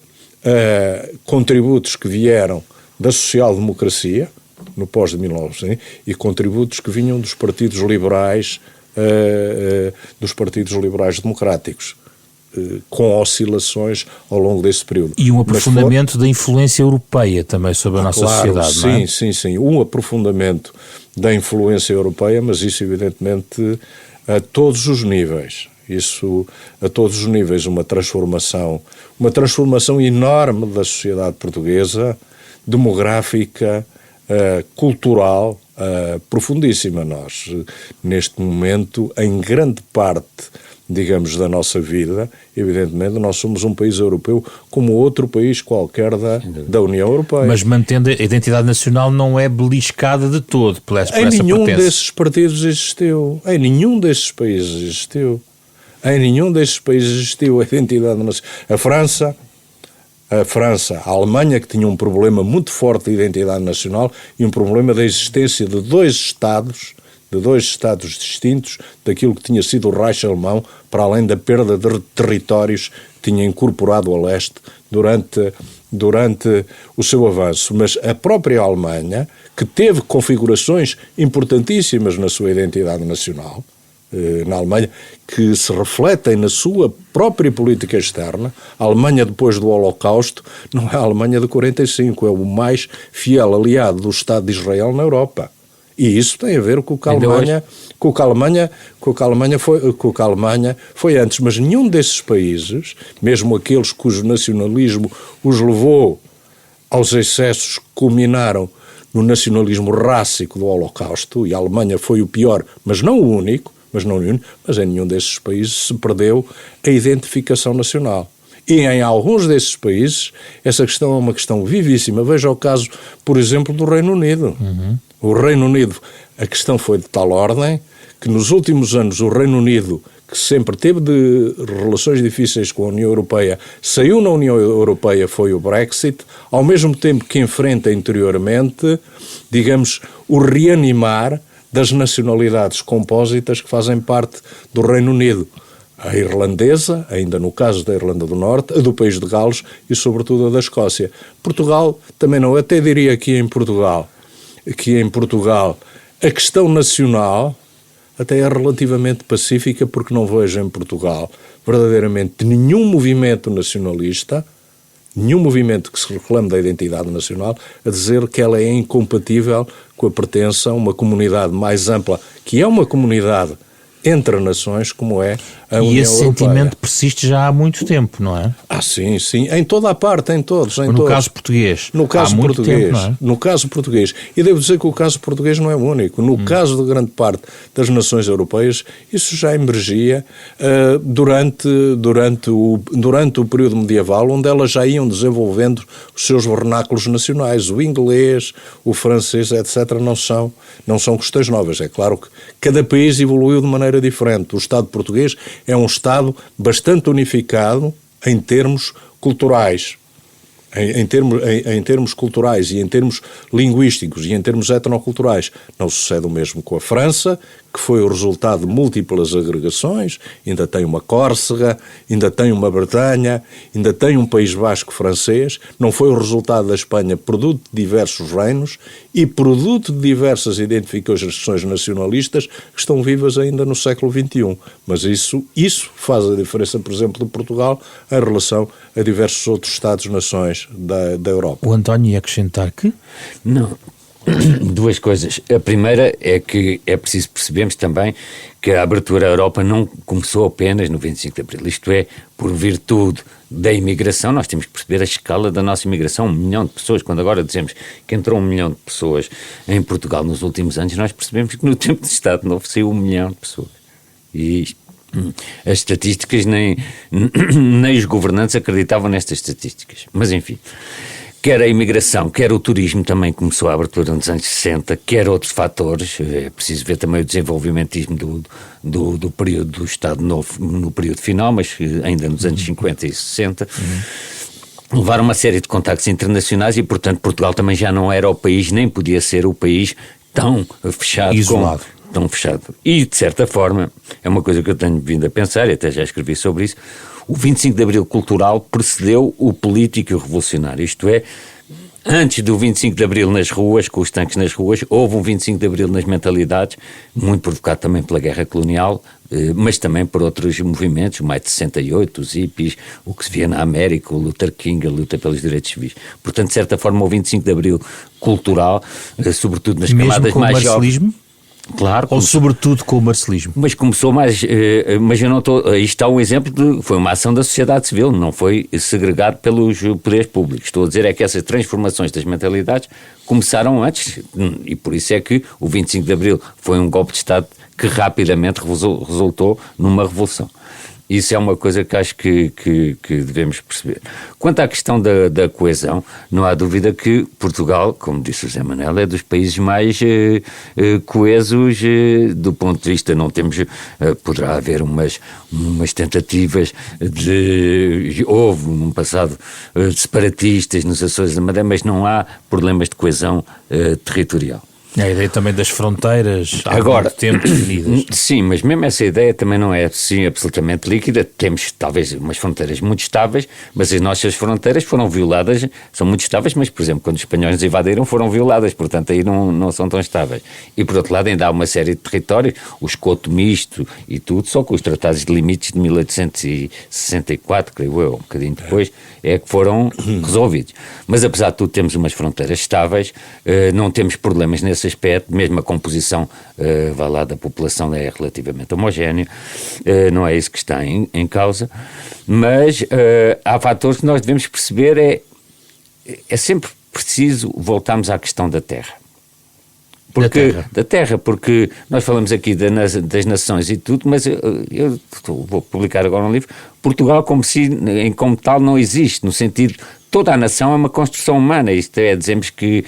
contributos que vieram da social-democracia, no pós de 1900, e contributos que vinham dos partidos liberais democráticos, com oscilações ao longo desse período. E um aprofundamento da influência europeia também sobre a nossa sociedade, sim, não é? Sim, um aprofundamento da influência europeia, mas isso evidentemente a todos os níveis. Uma transformação enorme da sociedade portuguesa, demográfica, cultural profundíssima. Nós, neste momento, em grande parte, digamos, da nossa vida, evidentemente, nós somos um país europeu como outro país qualquer da União Europeia. Mas mantendo a identidade nacional não é beliscada de todo por essa Em nenhum potência. desses partidos existiu. Em nenhum desses países existiu. Em nenhum desses países existiu a identidade nacional. A França, a Alemanha, que tinha um problema muito forte de identidade nacional e um problema da existência de dois Estados distintos daquilo que tinha sido o Reich alemão, para além da perda de territórios que tinha incorporado a leste durante o seu avanço. Mas a própria Alemanha, que teve configurações importantíssimas na sua identidade nacional, na Alemanha, que se refletem na sua própria política externa. A Alemanha, depois do Holocausto, não é a Alemanha de 45, é o mais fiel aliado do Estado de Israel na Europa. E isso tem a ver com o que a Alemanha foi antes. Mas nenhum desses países, mesmo aqueles cujo nacionalismo os levou aos excessos que culminaram no nacionalismo rássico do Holocausto, e a Alemanha foi o pior, mas não o único, mas em nenhum desses países se perdeu a identificação nacional. E em alguns desses países essa questão é uma questão vivíssima. Veja o caso, por exemplo, do Reino Unido. O Reino Unido, a questão foi de tal ordem que nos últimos anos o Reino Unido, que sempre teve relações difíceis com a União Europeia, saiu na União Europeia, foi o Brexit, ao mesmo tempo que enfrenta interiormente, digamos, o reanimar das nacionalidades compósitas que fazem parte do Reino Unido. A irlandesa, ainda no caso da Irlanda do Norte, a do país de Gales e sobretudo a da Escócia. Portugal também não, até diria que em Portugal a questão nacional até é relativamente pacífica, porque não vejo em Portugal verdadeiramente nenhum movimento nacionalista, nenhum movimento que se reclame da identidade nacional, a dizer que ela é incompatível com a pertença a uma comunidade mais ampla, que é uma comunidade entre nações, como é a União Europeia. E esse sentimento persiste já há muito tempo, não é? Sim, em toda a parte, em todos. No caso português. No caso português, tempo, não é? No caso português. E devo dizer que o caso português não é o único. No caso de grande parte das nações europeias, isso já emergia durante o período medieval, onde elas já iam desenvolvendo os seus vernáculos nacionais. O inglês, o francês, etc., não são questões novas. É claro que cada país evoluiu de maneira diferente. O Estado português é um Estado bastante unificado em termos culturais. Em termos culturais e em termos linguísticos e em termos etnoculturais. Não sucede o mesmo com a França, que foi o resultado de múltiplas agregações, ainda tem uma Córcega, ainda tem uma Bretanha, ainda tem um País Basco francês, não foi o resultado da Espanha, produto de diversos reinos e produto de diversas identificações nacionalistas que estão vivas ainda no século XXI. Mas isso faz a diferença, por exemplo, de Portugal em relação a diversos outros Estados-nações da Europa. O António ia acrescentar que? Não. Duas coisas. A primeira é que é preciso percebermos também que a abertura à Europa não começou apenas no 25 de Abril. Isto é, por virtude da imigração, nós temos que perceber a escala da nossa imigração. 1 milhão de pessoas. Quando agora dizemos que entrou 1 milhão de pessoas em Portugal nos últimos anos, nós percebemos que no tempo de Estado Novo saiu 1 milhão de pessoas. E as estatísticas, nem os governantes acreditavam nestas estatísticas. Mas enfim, quer a imigração, quer o turismo também começou a abertura nos anos 60, quer outros fatores. É preciso ver também o desenvolvimentismo do período do Estado Novo no período final, mas ainda nos anos 50 e 60. Levaram uma série de contactos internacionais e, portanto, Portugal também já não era o país, nem podia ser o país tão fechado, isolado. Tão fechado. E, de certa forma, é uma coisa que eu tenho vindo a pensar, e até já escrevi sobre isso, o 25 de Abril cultural precedeu o político e o revolucionário. Isto é, antes do 25 de Abril nas ruas, com os tanques nas ruas, houve um 25 de Abril nas mentalidades, muito provocado também pela guerra colonial, mas também por outros movimentos, o Maio de 68, os hippies, o que se via na América, o Luther King, a luta pelos direitos civis. Portanto, de certa forma, o 25 de Abril cultural, sobretudo nas mesmo camadas com mais o marcelismo? jovens. Claro. Ou sobretudo com o marcelismo? Mas começou mais... mas eu não estou... Aí está um exemplo de... Foi uma ação da sociedade civil, não foi segregado pelos poderes públicos. Estou a dizer é que essas transformações das mentalidades começaram antes, e por isso é que o 25 de Abril foi um golpe de Estado que rapidamente resultou numa revolução. Isso é uma coisa que acho que devemos perceber. Quanto à questão da coesão, não há dúvida que Portugal, como disse o José Manuel, é dos países mais coesos do ponto de vista, não temos, poderá haver umas tentativas houve no passado separatistas nos Açores da Madeira, mas não há problemas de coesão territorial. A ideia também das fronteiras há agora, muito tempo definidas. Sim, mas mesmo essa ideia também não é assim absolutamente líquida. Temos talvez umas fronteiras muito estáveis, mas as nossas fronteiras foram violadas, são muito estáveis, mas por exemplo quando os espanhóis nos invadiram foram violadas, portanto aí não são tão estáveis. E por outro lado ainda há uma série de territórios, o escoto misto e tudo, só com os tratados de limites de 1864, creio eu, um bocadinho depois, é que foram resolvidos. Mas apesar de tudo temos umas fronteiras estáveis, não temos problemas nesse aspecto, mesmo a composição da população é relativamente homogénea, não é isso que está em causa, mas há fatores que nós devemos perceber, é sempre preciso voltarmos à questão da terra. Da terra, porque nós falamos aqui das nações e tudo, mas eu vou publicar agora um livro. Portugal como tal não existe, no sentido, toda a nação é uma construção humana, isto é, dizemos que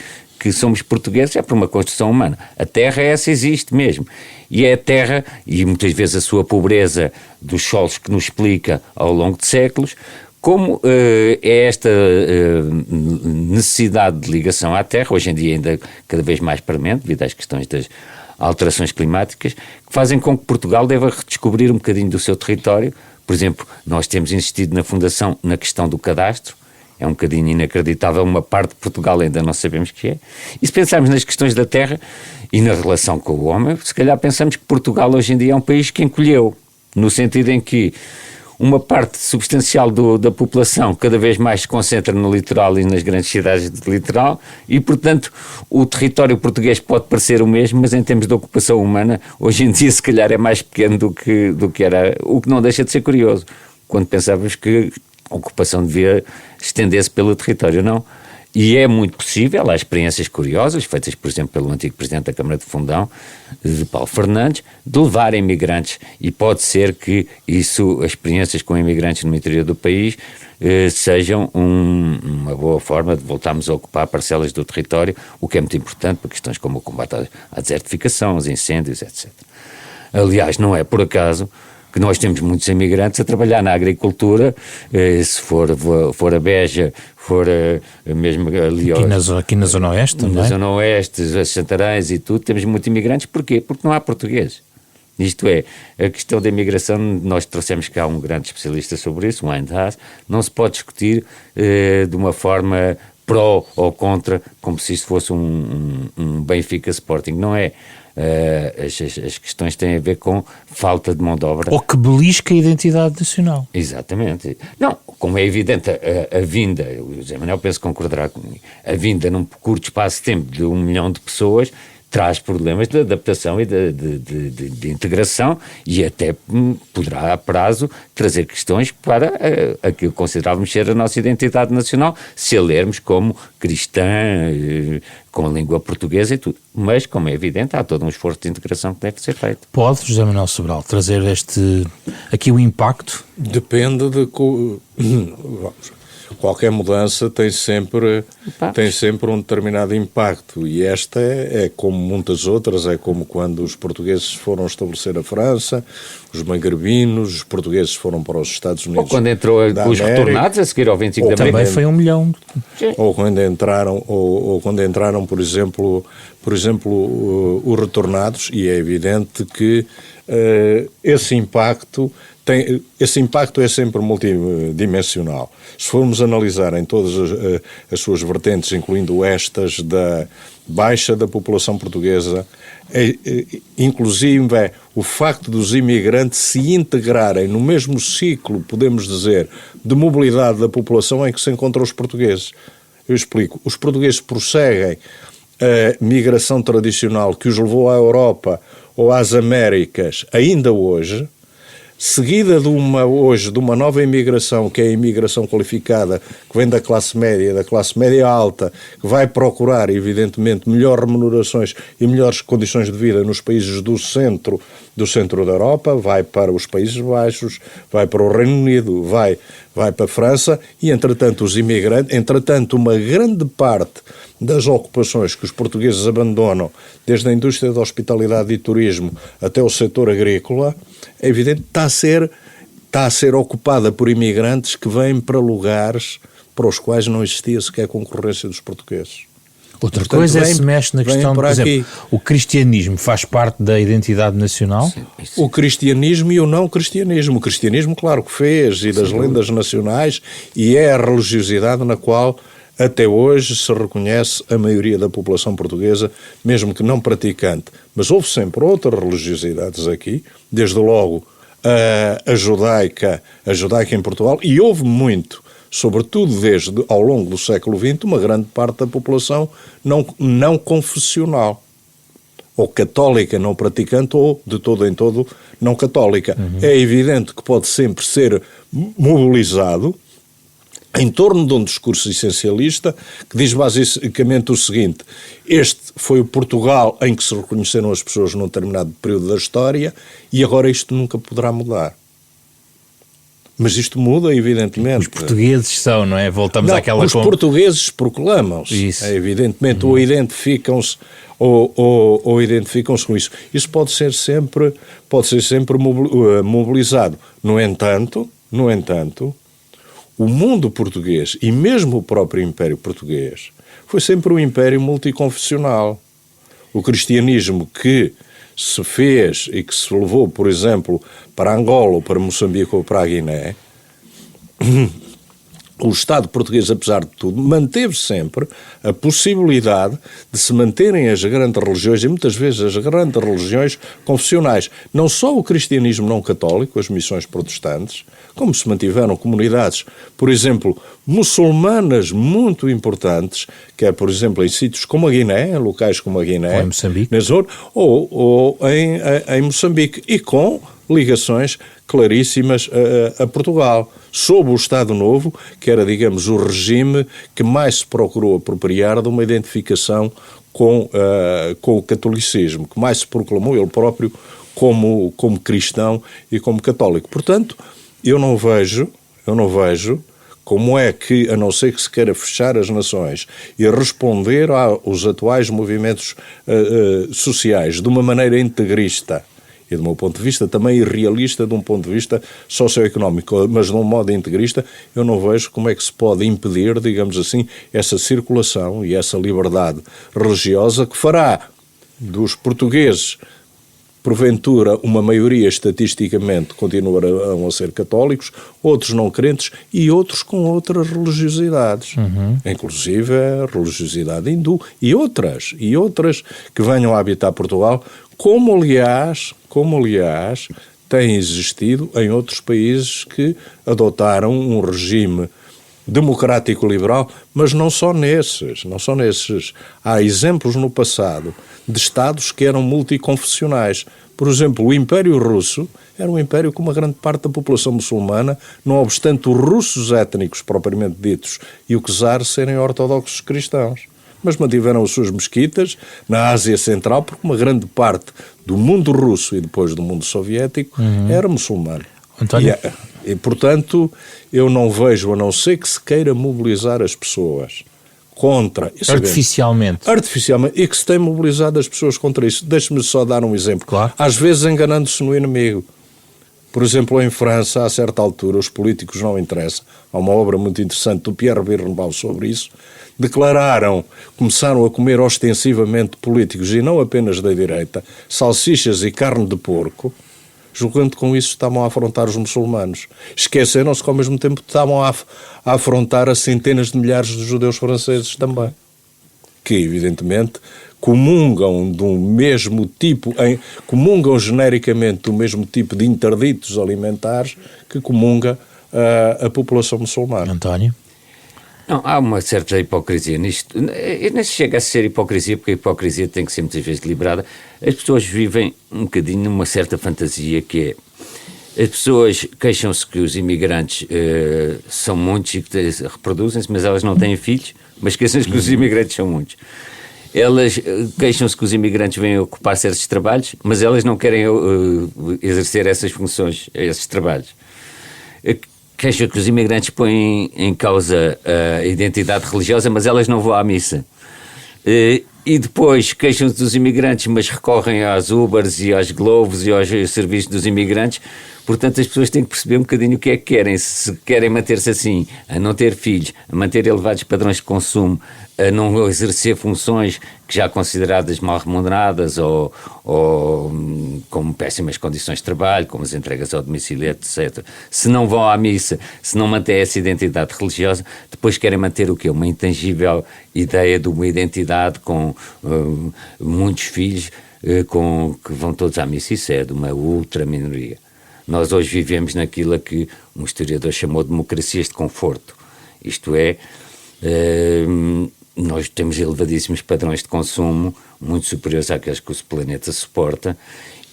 somos portugueses é por uma construção humana. A terra essa existe mesmo. E é a terra, e muitas vezes a sua pobreza dos solos que nos explica ao longo de séculos, como é esta necessidade de ligação à terra, hoje em dia ainda cada vez mais premente, devido às questões das alterações climáticas, que fazem com que Portugal deva redescobrir um bocadinho do seu território. Por exemplo, nós temos insistido na Fundação na questão do cadastro, é um bocadinho inacreditável, uma parte de Portugal ainda não sabemos o que é. E se pensarmos nas questões da terra e na relação com o homem, se calhar pensamos que Portugal hoje em dia é um país que encolheu, no sentido em que uma parte substancial da população cada vez mais se concentra no litoral e nas grandes cidades do litoral e, portanto, o território português pode parecer o mesmo, mas em termos de ocupação humana, hoje em dia se calhar é mais pequeno do que era, o que não deixa de ser curioso, quando pensávamos que a ocupação devia estender-se pelo território, não. E é muito possível, há experiências curiosas, feitas, por exemplo, pelo antigo Presidente da Câmara de Fundão, de Paulo Fernandes, de levar imigrantes, e pode ser que as experiências com imigrantes no interior do país sejam uma boa forma de voltarmos a ocupar parcelas do território, o que é muito importante para questões como o combate à desertificação, aos incêndios, etc. Aliás, não é por acaso que nós temos muitos imigrantes a trabalhar na agricultura, se for a Beja, for mesmo ali... Aqui na Zona Oeste, na Zona Oeste, as Santarães e tudo, temos muitos imigrantes. Porquê? Porque não há portugueses. Isto é, a questão da imigração, nós trouxemos cá um grande especialista sobre isso, o Eindhaas, não se pode discutir de uma forma pró ou contra, como se isso fosse um Benfica Sporting, não é? As questões têm a ver com falta de mão de obra. Ou que belisca a identidade nacional. Exatamente. Não, como é evidente, a vinda, o José Manuel penso que concordará comigo, a vinda num curto espaço de tempo de 1 milhão de pessoas traz problemas de adaptação e de integração e até poderá a prazo trazer questões para aquilo que considerávamos ser a nossa identidade nacional, se a lermos como cristã, com a língua portuguesa e tudo. Mas, como é evidente, há todo um esforço de integração que deve ser feito. Pode, José Manuel Sobral, trazer aqui o impacto? Depende de... Qualquer mudança tem sempre um determinado impacto e esta é como muitas outras, é como quando os portugueses foram estabelecer a França, os magrebinos, os portugueses foram para os Estados Unidos. Ou quando entrou os retornados a seguir ao 25 de Abril. Também foi 1 milhão. Ou quando entraram, por exemplo, os retornados, e é evidente que esse impacto é sempre multidimensional. Se formos analisar em todas as suas vertentes, incluindo estas da baixa da população portuguesa, inclusive o facto dos imigrantes se integrarem no mesmo ciclo, podemos dizer, de mobilidade da população em que se encontram os portugueses. Eu explico. Os portugueses prosseguem a migração tradicional que os levou à Europa ou às Américas, ainda hoje, seguida de uma nova imigração, que é a imigração qualificada, que vem da classe média alta, que vai procurar, evidentemente, melhores remunerações e melhores condições de vida nos países do centro da Europa, vai para os Países Baixos, vai para o Reino Unido, vai para a França, e, entretanto, uma grande parte das ocupações que os portugueses abandonam, desde a indústria da hospitalidade e turismo até o setor agrícola, é evidente que está a ser ocupada por imigrantes que vêm para lugares para os quais não existia sequer concorrência dos portugueses. Outra coisa é se mexe na questão, por exemplo, o cristianismo faz parte da identidade nacional? Sim, o cristianismo e o não cristianismo. O cristianismo, claro que fez, e das lendas nacionais, e é a religiosidade na qual até hoje se reconhece a maioria da população portuguesa, mesmo que não praticante. Mas houve sempre outras religiosidades aqui, desde logo a judaica em Portugal, e houve muito, sobretudo ao longo do século XX, uma grande parte da população não confessional, ou católica não praticante, ou de todo em todo não católica. É evidente que pode sempre ser mobilizado em torno de um discurso essencialista que diz basicamente o seguinte: este foi o Portugal em que se reconheceram as pessoas num determinado período da história e agora isto nunca poderá mudar. Mas isto muda, evidentemente. Os portugueses são, não é? Voltamos àquela... Os portugueses proclamam-se, evidentemente, ou identificam-se ou identificam-se com isso. Isso pode ser sempre mobilizado. No entanto, o mundo português, e mesmo o próprio Império Português, foi sempre um império multiconfessional. O cristianismo que se fez e que se levou, por exemplo, para Angola, ou para Moçambique ou para a Guiné, o Estado português, apesar de tudo, manteve sempre a possibilidade de se manterem as grandes religiões, e muitas vezes as grandes religiões confessionais. Não só o cristianismo não católico, as missões protestantes, como se mantiveram comunidades, por exemplo, muçulmanas muito importantes, que é, por exemplo, em sítios como a Guiné, em locais como a Guiné, ou em Moçambique, ou em Moçambique, e com ligações claríssimas a Portugal, sob o Estado Novo, que era, digamos, o regime que mais se procurou apropriar de uma identificação com o catolicismo, que mais se proclamou ele próprio como cristão e como católico. Portanto, eu não vejo como é que, a não ser que se queira fechar as nações e responder aos atuais movimentos sociais de uma maneira integrista, e do meu ponto de vista também irrealista de um ponto de vista socioeconómico, mas de um modo integrista, eu não vejo como é que se pode impedir, digamos assim, essa circulação e essa liberdade religiosa que fará dos portugueses, porventura, uma maioria estatisticamente continuarão a ser católicos, outros não crentes e outros com outras religiosidades, inclusive a religiosidade hindu e outras que venham a habitar Portugal, como aliás tem existido em outros países que adotaram um regime democrático liberal, mas não só nesses. Há exemplos no passado de Estados que eram multiconfessionais. Por exemplo, o Império Russo era um império com uma grande parte da população muçulmana, não obstante os russos étnicos propriamente ditos e o czar serem ortodoxos cristãos. Mas mantiveram as suas mesquitas na Ásia Central, porque uma grande parte do mundo russo e depois do mundo soviético era muçulmano. António? E, portanto, eu não vejo, a não ser que se queira mobilizar as pessoas contra... Artificialmente, e que se tem mobilizado as pessoas contra isso. Deixe-me só dar um exemplo. Claro. Às vezes enganando-se no inimigo. Por exemplo, em França, a certa altura, os políticos não interessam. Há uma obra muito interessante do Pierre Birnbaum sobre isso. Começaram a comer ostensivamente políticos, e não apenas da direita, salsichas e carne de porco, julgando que com isso estavam a afrontar os muçulmanos. Esqueceram-se que ao mesmo tempo estavam a afrontar a centenas de milhares de judeus franceses também, que evidentemente comungam do mesmo tipo, comungam genericamente do mesmo tipo de interditos alimentares que comunga a população muçulmana. António? Não, há uma certa hipocrisia nisto. Não chega a ser hipocrisia, porque a hipocrisia tem que ser muitas vezes deliberada. As pessoas vivem um bocadinho numa certa fantasia que é... As pessoas queixam-se que os imigrantes são muitos e que reproduzem-se, mas elas não têm filhos, mas queixam-se que os imigrantes são muitos. Elas queixam-se que os imigrantes vêm ocupar certos trabalhos, mas elas não querem exercer essas funções, esses trabalhos. Queixam que os imigrantes põem em causa a identidade religiosa, mas elas não vão à missa. E depois queixam-se dos imigrantes, mas recorrem às Ubers e às Globos e aos serviços dos imigrantes. Portanto, as pessoas têm que perceber um bocadinho o que é que querem. Se querem manter-se assim, a não ter filhos, a manter elevados padrões de consumo, a não exercer funções que já consideradas mal remuneradas ou com péssimas condições de trabalho, como as entregas ao domicílio, etc. Se não vão à missa, se não mantêm essa identidade religiosa, depois querem manter o quê? Uma intangível ideia de uma identidade com muitos filhos que vão todos à missa. Isso é de uma ultra minoria. Nós hoje vivemos naquilo que um historiador chamou de democracias de conforto. Isto é, nós temos elevadíssimos padrões de consumo, muito superiores àqueles que o planeta suporta,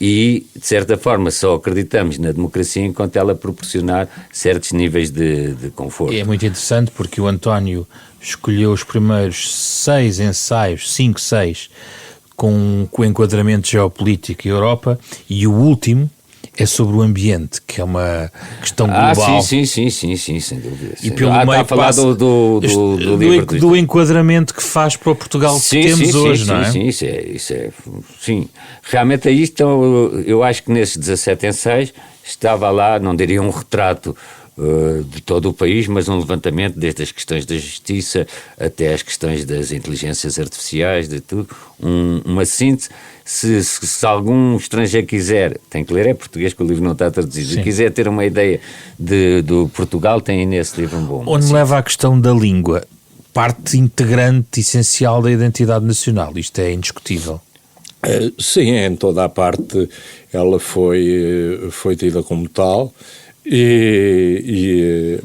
e, de certa forma, só acreditamos na democracia enquanto ela proporcionar certos níveis de conforto. É muito interessante porque o António escolheu os primeiros 6 ensaios, 5, 6, com o enquadramento geopolítico e Europa, e o último é sobre o ambiente, que é uma questão global. Sim, sem dúvida. E pelo meio está a falar do livro do enquadramento que faz para o Portugal que temos hoje, não é? Sim. Realmente aí eu acho que nesses 17 ensaios estava lá, não diria um retrato de todo o país, mas um levantamento desde as questões da justiça até as questões das inteligências artificiais, de tudo, uma síntese. Se algum estrangeiro quiser, tem que ler, é português que o livro não está traduzido, se quiser ter uma ideia do Portugal, tem nesse livro um bom. Onde me leva à questão da língua, parte integrante, essencial da identidade nacional, isto é indiscutível. Sim, em toda a parte ela foi tida como tal. E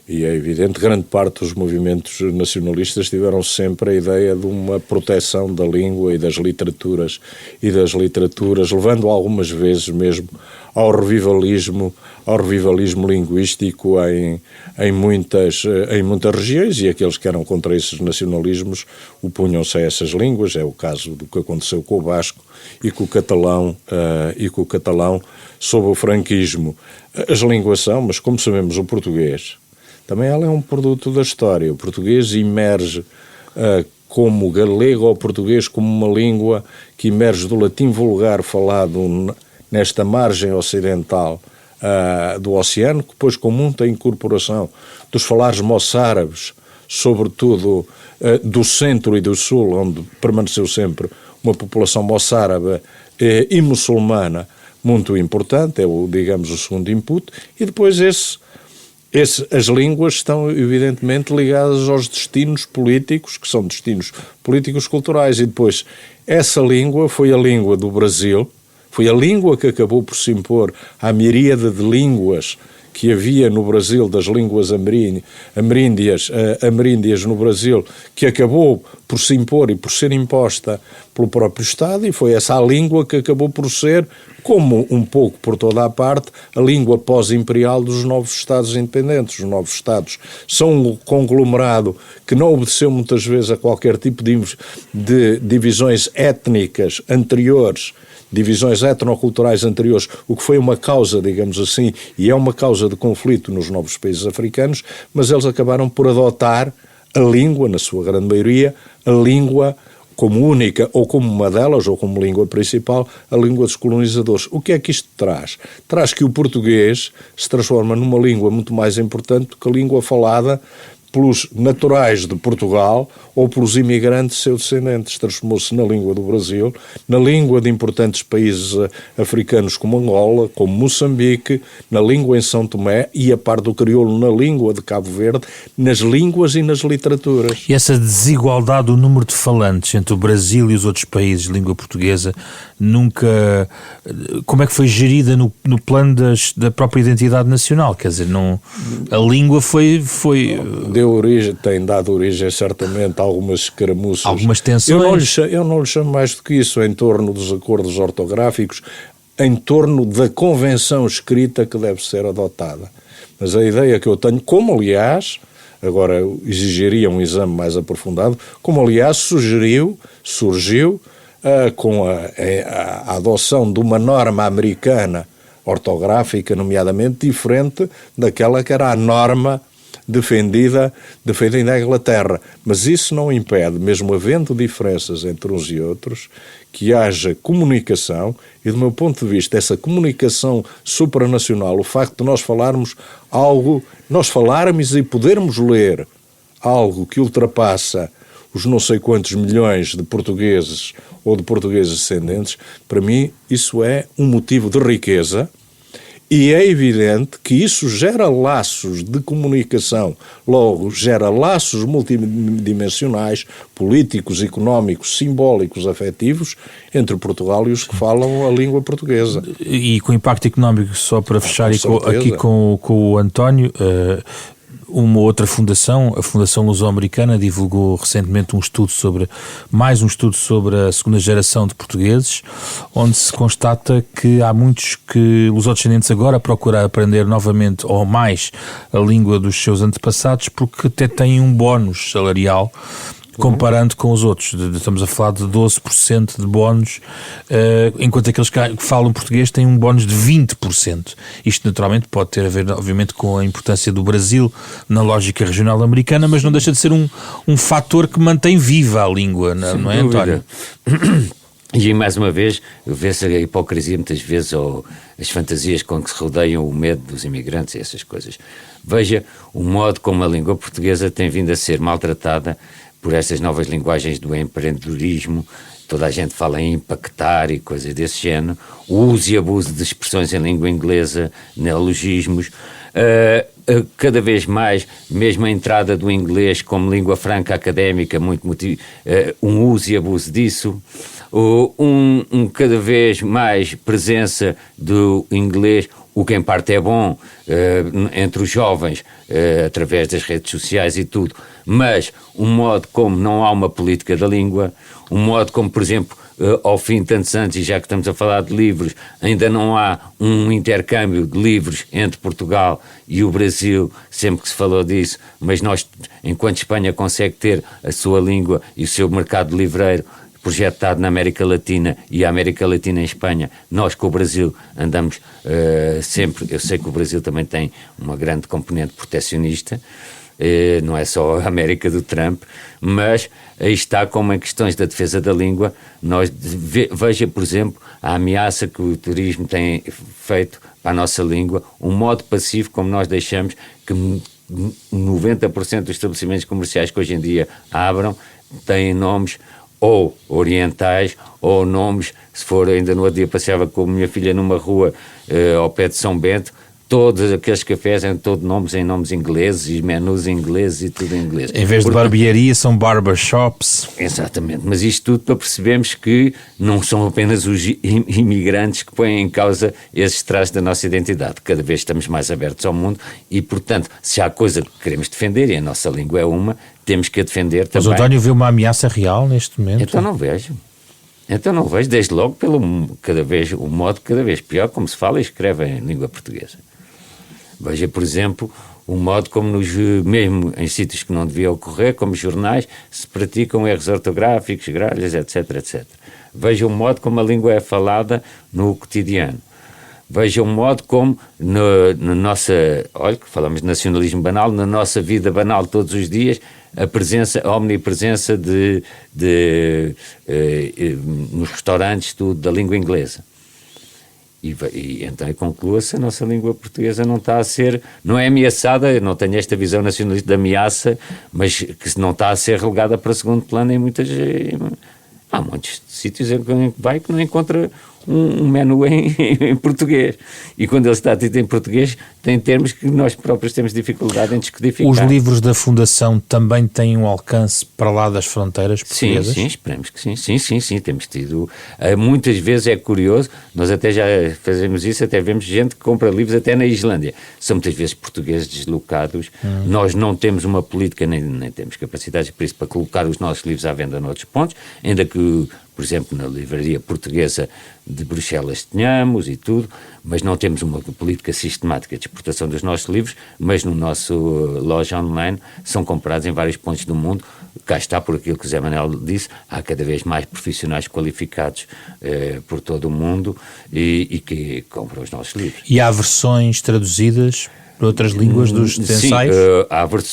é evidente, grande parte dos movimentos nacionalistas tiveram sempre a ideia de uma proteção da língua e das literaturas, levando algumas vezes mesmo ao revivalismo linguístico em muitas regiões, e aqueles que eram contra esses nacionalismos opunham-se a essas línguas. É o caso do que aconteceu com o basco e com o catalão sob o franquismo. As línguas são, mas como sabemos, o português também ela é um produto da história. O português emerge como galego ou português como uma língua que emerge do latim vulgar falado nesta margem ocidental do oceano, que depois com muita incorporação dos falares moçárabes, sobretudo do centro e do sul, onde permaneceu sempre uma população moçárabe e muçulmana muito importante, é digamos o segundo input, e depois as línguas estão evidentemente ligadas aos destinos políticos, que são destinos políticos culturais, e depois essa língua foi a língua do Brasil, foi a língua que acabou por se impor à miríade de línguas que havia no Brasil, das línguas ameríndias no Brasil, que acabou por se impor e por ser imposta pelo próprio Estado, e foi essa a língua que acabou por ser, como um pouco por toda a parte, a língua pós-imperial dos novos Estados independentes. Os novos Estados são um conglomerado que não obedeceu muitas vezes a qualquer tipo de divisões étnicas anteriores, divisões etnoculturais anteriores, o que foi uma causa, digamos assim, e é uma causa de conflito nos novos países africanos, mas eles acabaram por adotar a língua, na sua grande maioria, a língua como única, ou como uma delas, ou como língua principal, a língua dos colonizadores. O que é que isto traz? Traz que o português se transforma numa língua muito mais importante do que a língua falada pelos naturais de Portugal ou pelos imigrantes seus descendentes. Transformou-se na língua do Brasil, na língua de importantes países africanos como Angola, como Moçambique, na língua em São Tomé e, a par do crioulo, na língua de Cabo Verde, nas línguas e nas literaturas. E essa desigualdade do número de falantes entre o Brasil e os outros países de língua portuguesa nunca... Como é que foi gerida no plano da própria identidade nacional? Quer dizer, não, a língua foi tem dado origem certamente a algumas escaramuças. Algumas tensões. Eu não lhe chamo mais do que isso, em torno dos acordos ortográficos, em torno da convenção escrita que deve ser adotada. Mas a ideia que eu tenho, como aliás, agora exigiria um exame mais aprofundado, como aliás surgiu com a adoção de uma norma americana ortográfica, nomeadamente, diferente daquela que era a norma defendida na Inglaterra. Mas isso não impede, mesmo havendo diferenças entre uns e outros, que haja comunicação, e do meu ponto de vista, essa comunicação supranacional, o facto de nós falarmos e podermos ler algo que ultrapassa os não sei quantos milhões de portugueses ou de portugueses descendentes, para mim isso é um motivo de riqueza. E é evidente que isso gera laços de comunicação, logo gera laços multidimensionais, políticos, económicos, simbólicos, afetivos, entre Portugal e os que falam a língua portuguesa. E com impacto económico, só para fechar aqui com o António, uma outra fundação, a Fundação Luso-Americana, divulgou recentemente um estudo sobre a segunda geração de portugueses, onde se constata que há muitos lusodescendentes agora procuram aprender novamente ou mais a língua dos seus antepassados porque até têm um bónus salarial comparando com os outros. Estamos a falar de 12% de bónus, enquanto aqueles que falam português têm um bónus de 20%. Isto naturalmente pode ter a ver, obviamente, com a importância do Brasil na lógica regional americana, mas não deixa de ser um fator que mantém viva a língua, não é, António? E mais uma vez, vê-se a hipocrisia muitas vezes, ou as fantasias com que se rodeiam o medo dos imigrantes e essas coisas. Veja o modo como a língua portuguesa tem vindo a ser maltratada por estas novas linguagens do empreendedorismo. Toda a gente fala em impactar e coisas desse género, o uso e abuso de expressões em língua inglesa, neologismos, cada vez mais, mesmo a entrada do inglês como língua franca académica, um uso e abuso disso, cada vez mais presença do inglês, o que em parte é bom, entre os jovens, através das redes sociais e tudo, mas um modo como não há uma política da língua, um modo como, por exemplo, ao fim de tantos anos, e já que estamos a falar de livros, ainda não há um intercâmbio de livros entre Portugal e o Brasil, sempre que se falou disso, mas nós, enquanto Espanha consegue ter a sua língua e o seu mercado livreiro projetado na América Latina e a América Latina em Espanha, nós com o Brasil andamos sempre. Eu sei que o Brasil também tem uma grande componente proteccionista, não é só a América do Trump, mas aí está, como em questões da defesa da língua, veja, por exemplo, a ameaça que o turismo tem feito para a nossa língua, um modo passivo como nós deixamos que 90% dos estabelecimentos comerciais que hoje em dia abram têm nomes ou orientais, ou nomes, se for, ainda no outro dia passeava com a minha filha numa rua ao pé de São Bento, todos aqueles cafés têm todos nomes em nomes ingleses e menus ingleses e tudo em inglês. Em vez de barbearia são barbershops. Exatamente, mas isto tudo para percebermos que não são apenas os imigrantes que põem em causa esses traços da nossa identidade. Cada vez estamos mais abertos ao mundo e, portanto, se há coisa que queremos defender, e a nossa língua é uma, temos que a defender também. Mas o António vê uma ameaça real neste momento? Então não vejo, desde logo, o modo cada vez pior como se fala e escreve em língua portuguesa. Veja, por exemplo, o modo como mesmo em sítios que não devia ocorrer, como jornais, se praticam erros ortográficos, gralhas, etc, etc. Veja o modo como a língua é falada no cotidiano. Veja o modo como na nossa, olha, que falamos de nacionalismo banal, na nossa vida banal todos os dias, a omnipresença nos restaurantes da língua inglesa. E então conclua-se, a nossa língua portuguesa não é ameaçada, eu não tenho esta visão nacionalista de ameaça, mas que não está a ser relegada para segundo plano em há muitos sítios em que vai que não encontra um menu em português. E quando ele está dito em português, tem termos que nós próprios temos dificuldade em descodificar. Os livros da Fundação também têm um alcance para lá das fronteiras portuguesas? Sim, esperemos que sim. Sim, temos tido. Muitas vezes é curioso, nós até já fazemos isso, até vemos gente que compra livros até na Islândia. São muitas vezes portugueses deslocados. Nós não temos uma política, nem temos capacidade por isso para colocar os nossos livros à venda noutros pontos, ainda que, por exemplo, na livraria portuguesa de Bruxelas tenhamos e tudo, mas não temos uma política sistemática de exportação dos nossos livros, mas no nosso loja online são comprados em vários pontos do mundo. Cá está, por aquilo que o José Manuel disse, há cada vez mais profissionais qualificados por todo o mundo e que compram os nossos livros. E há versões traduzidas para outras línguas dos ensaios?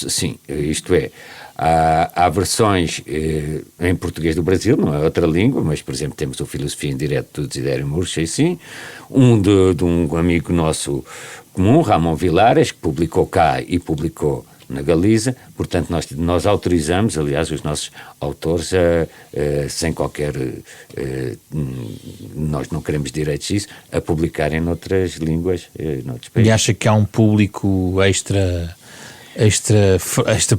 Sim, isto é, há versões em português do Brasil, não é outra língua, mas, por exemplo, temos o Filosofia em Direto do Desidério Murcha, sim, de um amigo nosso comum, Ramon Vilares, que publicou cá e publicou na Galiza. Portanto, nós autorizamos, aliás, os nossos autores sem qualquer... nós não queremos direitos disso, a publicarem noutras línguas, noutros países. E acha que há um público extra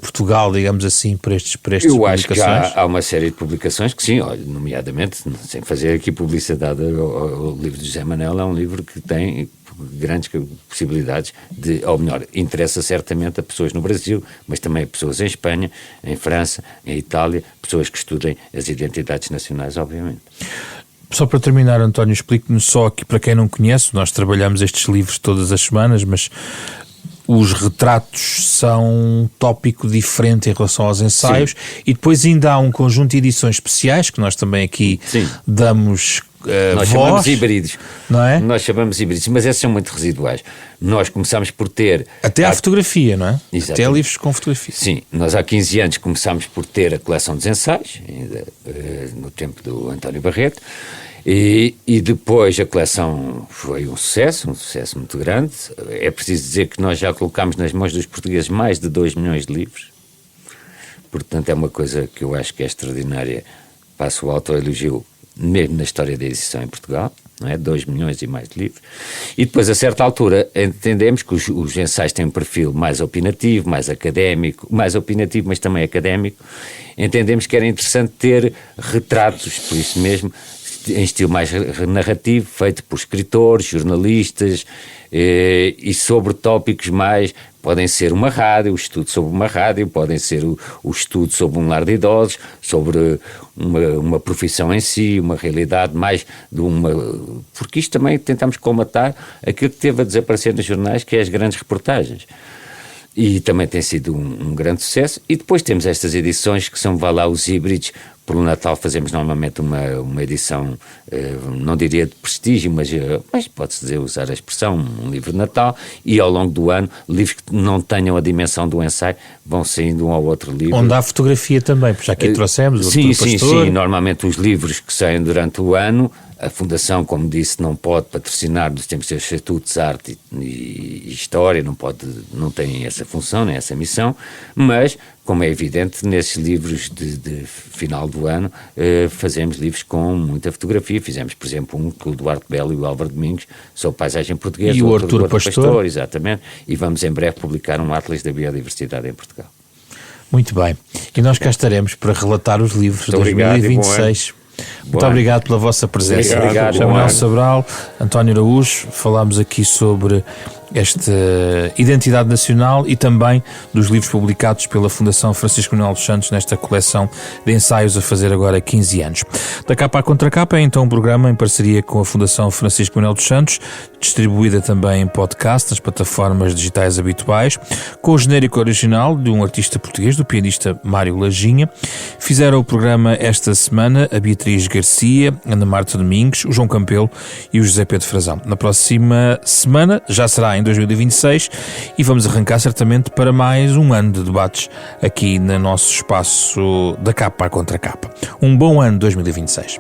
Portugal, digamos assim, para estas publicações? Eu acho que há uma série de publicações que sim, olha, nomeadamente, sem fazer aqui publicidade ao livro de José Manuel, é um livro que tem grandes possibilidades ou melhor, interessa certamente a pessoas no Brasil, mas também a pessoas em Espanha, em França, em Itália, pessoas que estudem as identidades nacionais, obviamente. Só para terminar, António, explique-nos só aqui, para quem não conhece, nós trabalhamos estes livros todas as semanas, mas os retratos são um tópico diferente em relação aos ensaios. Sim. E depois ainda há um conjunto de edições especiais que nós também aqui damos nós voz, chamamos híbridos, não é? Nós chamamos híbridos, mas esses são muito residuais. Nós começámos por ter... Até a fotografia, não é? Exatamente. Até livros com fotografia. Sim, nós há 15 anos começámos por ter a coleção dos ensaios, ainda no tempo do António Barreto, e depois a coleção foi um sucesso muito grande. É preciso dizer que nós já colocámos nas mãos dos portugueses mais de 2 milhões de livros, portanto é uma coisa que eu acho que é extraordinária, passo o autoelogio mesmo na história da edição em Portugal, não é? 2 milhões e mais de livros. E depois, a certa altura, entendemos que os ensaios têm um perfil mais opinativo, mais académico, mais opinativo, mas também académico. Entendemos que era interessante ter retratos, por isso mesmo, em estilo mais narrativo, feito por escritores, jornalistas, e sobre tópicos mais... Podem ser uma rádio, o estudo sobre uma rádio, podem ser o estudo sobre um lar de idosos, sobre uma profissão em si, uma realidade mais de uma... Porque isto também tentamos colmatar aquilo que teve a desaparecer nos jornais, que é as grandes reportagens. E também tem sido um grande sucesso. E depois temos estas edições que são, vá lá, os híbridos. Pelo Natal fazemos normalmente uma edição, não diria de prestígio, mas pode-se dizer, usar a expressão, um livro de Natal, e ao longo do ano, livros que não tenham a dimensão do ensaio vão saindo um ao outro livro. Onde há fotografia também, porque já aqui trouxemos o Artur Pastor. Sim, normalmente os livros que saem durante o ano, a Fundação, como disse, não pode patrocinar, temos seus estatutos de arte e história, não tem essa função, nem essa missão, mas, como é evidente, nesses livros de final do ano, fazemos livros com muita fotografia. Fizemos, por exemplo, um com o Duarte Belo e o Álvaro Domingos sobre paisagem portuguesa. E o Artur Pastor. Exatamente. E vamos em breve publicar um Atlas da Biodiversidade em Portugal. Muito bem. E nós cá estaremos para relatar os livros de 2026. Muito obrigado pela vossa presença. Obrigado. Manuel Sobral, António Araújo, falámos aqui sobre esta identidade nacional e também dos livros publicados pela Fundação Francisco Manuel dos Santos nesta coleção de ensaios a fazer agora 15 anos. Da Capa à Contracapa é então um programa em parceria com a Fundação Francisco Manuel dos Santos, distribuída também em podcast nas plataformas digitais habituais, com o genérico original de um artista português, do pianista Mário Lajinha. Fizeram o programa esta semana a Beatriz Garcia, Ana Marta Domingos, o João Campelo e o José Pedro Frazão. Na próxima semana já será em 2026 e vamos arrancar certamente para mais um ano de debates aqui no nosso espaço da Capa à Contracapa. Um bom ano 2026.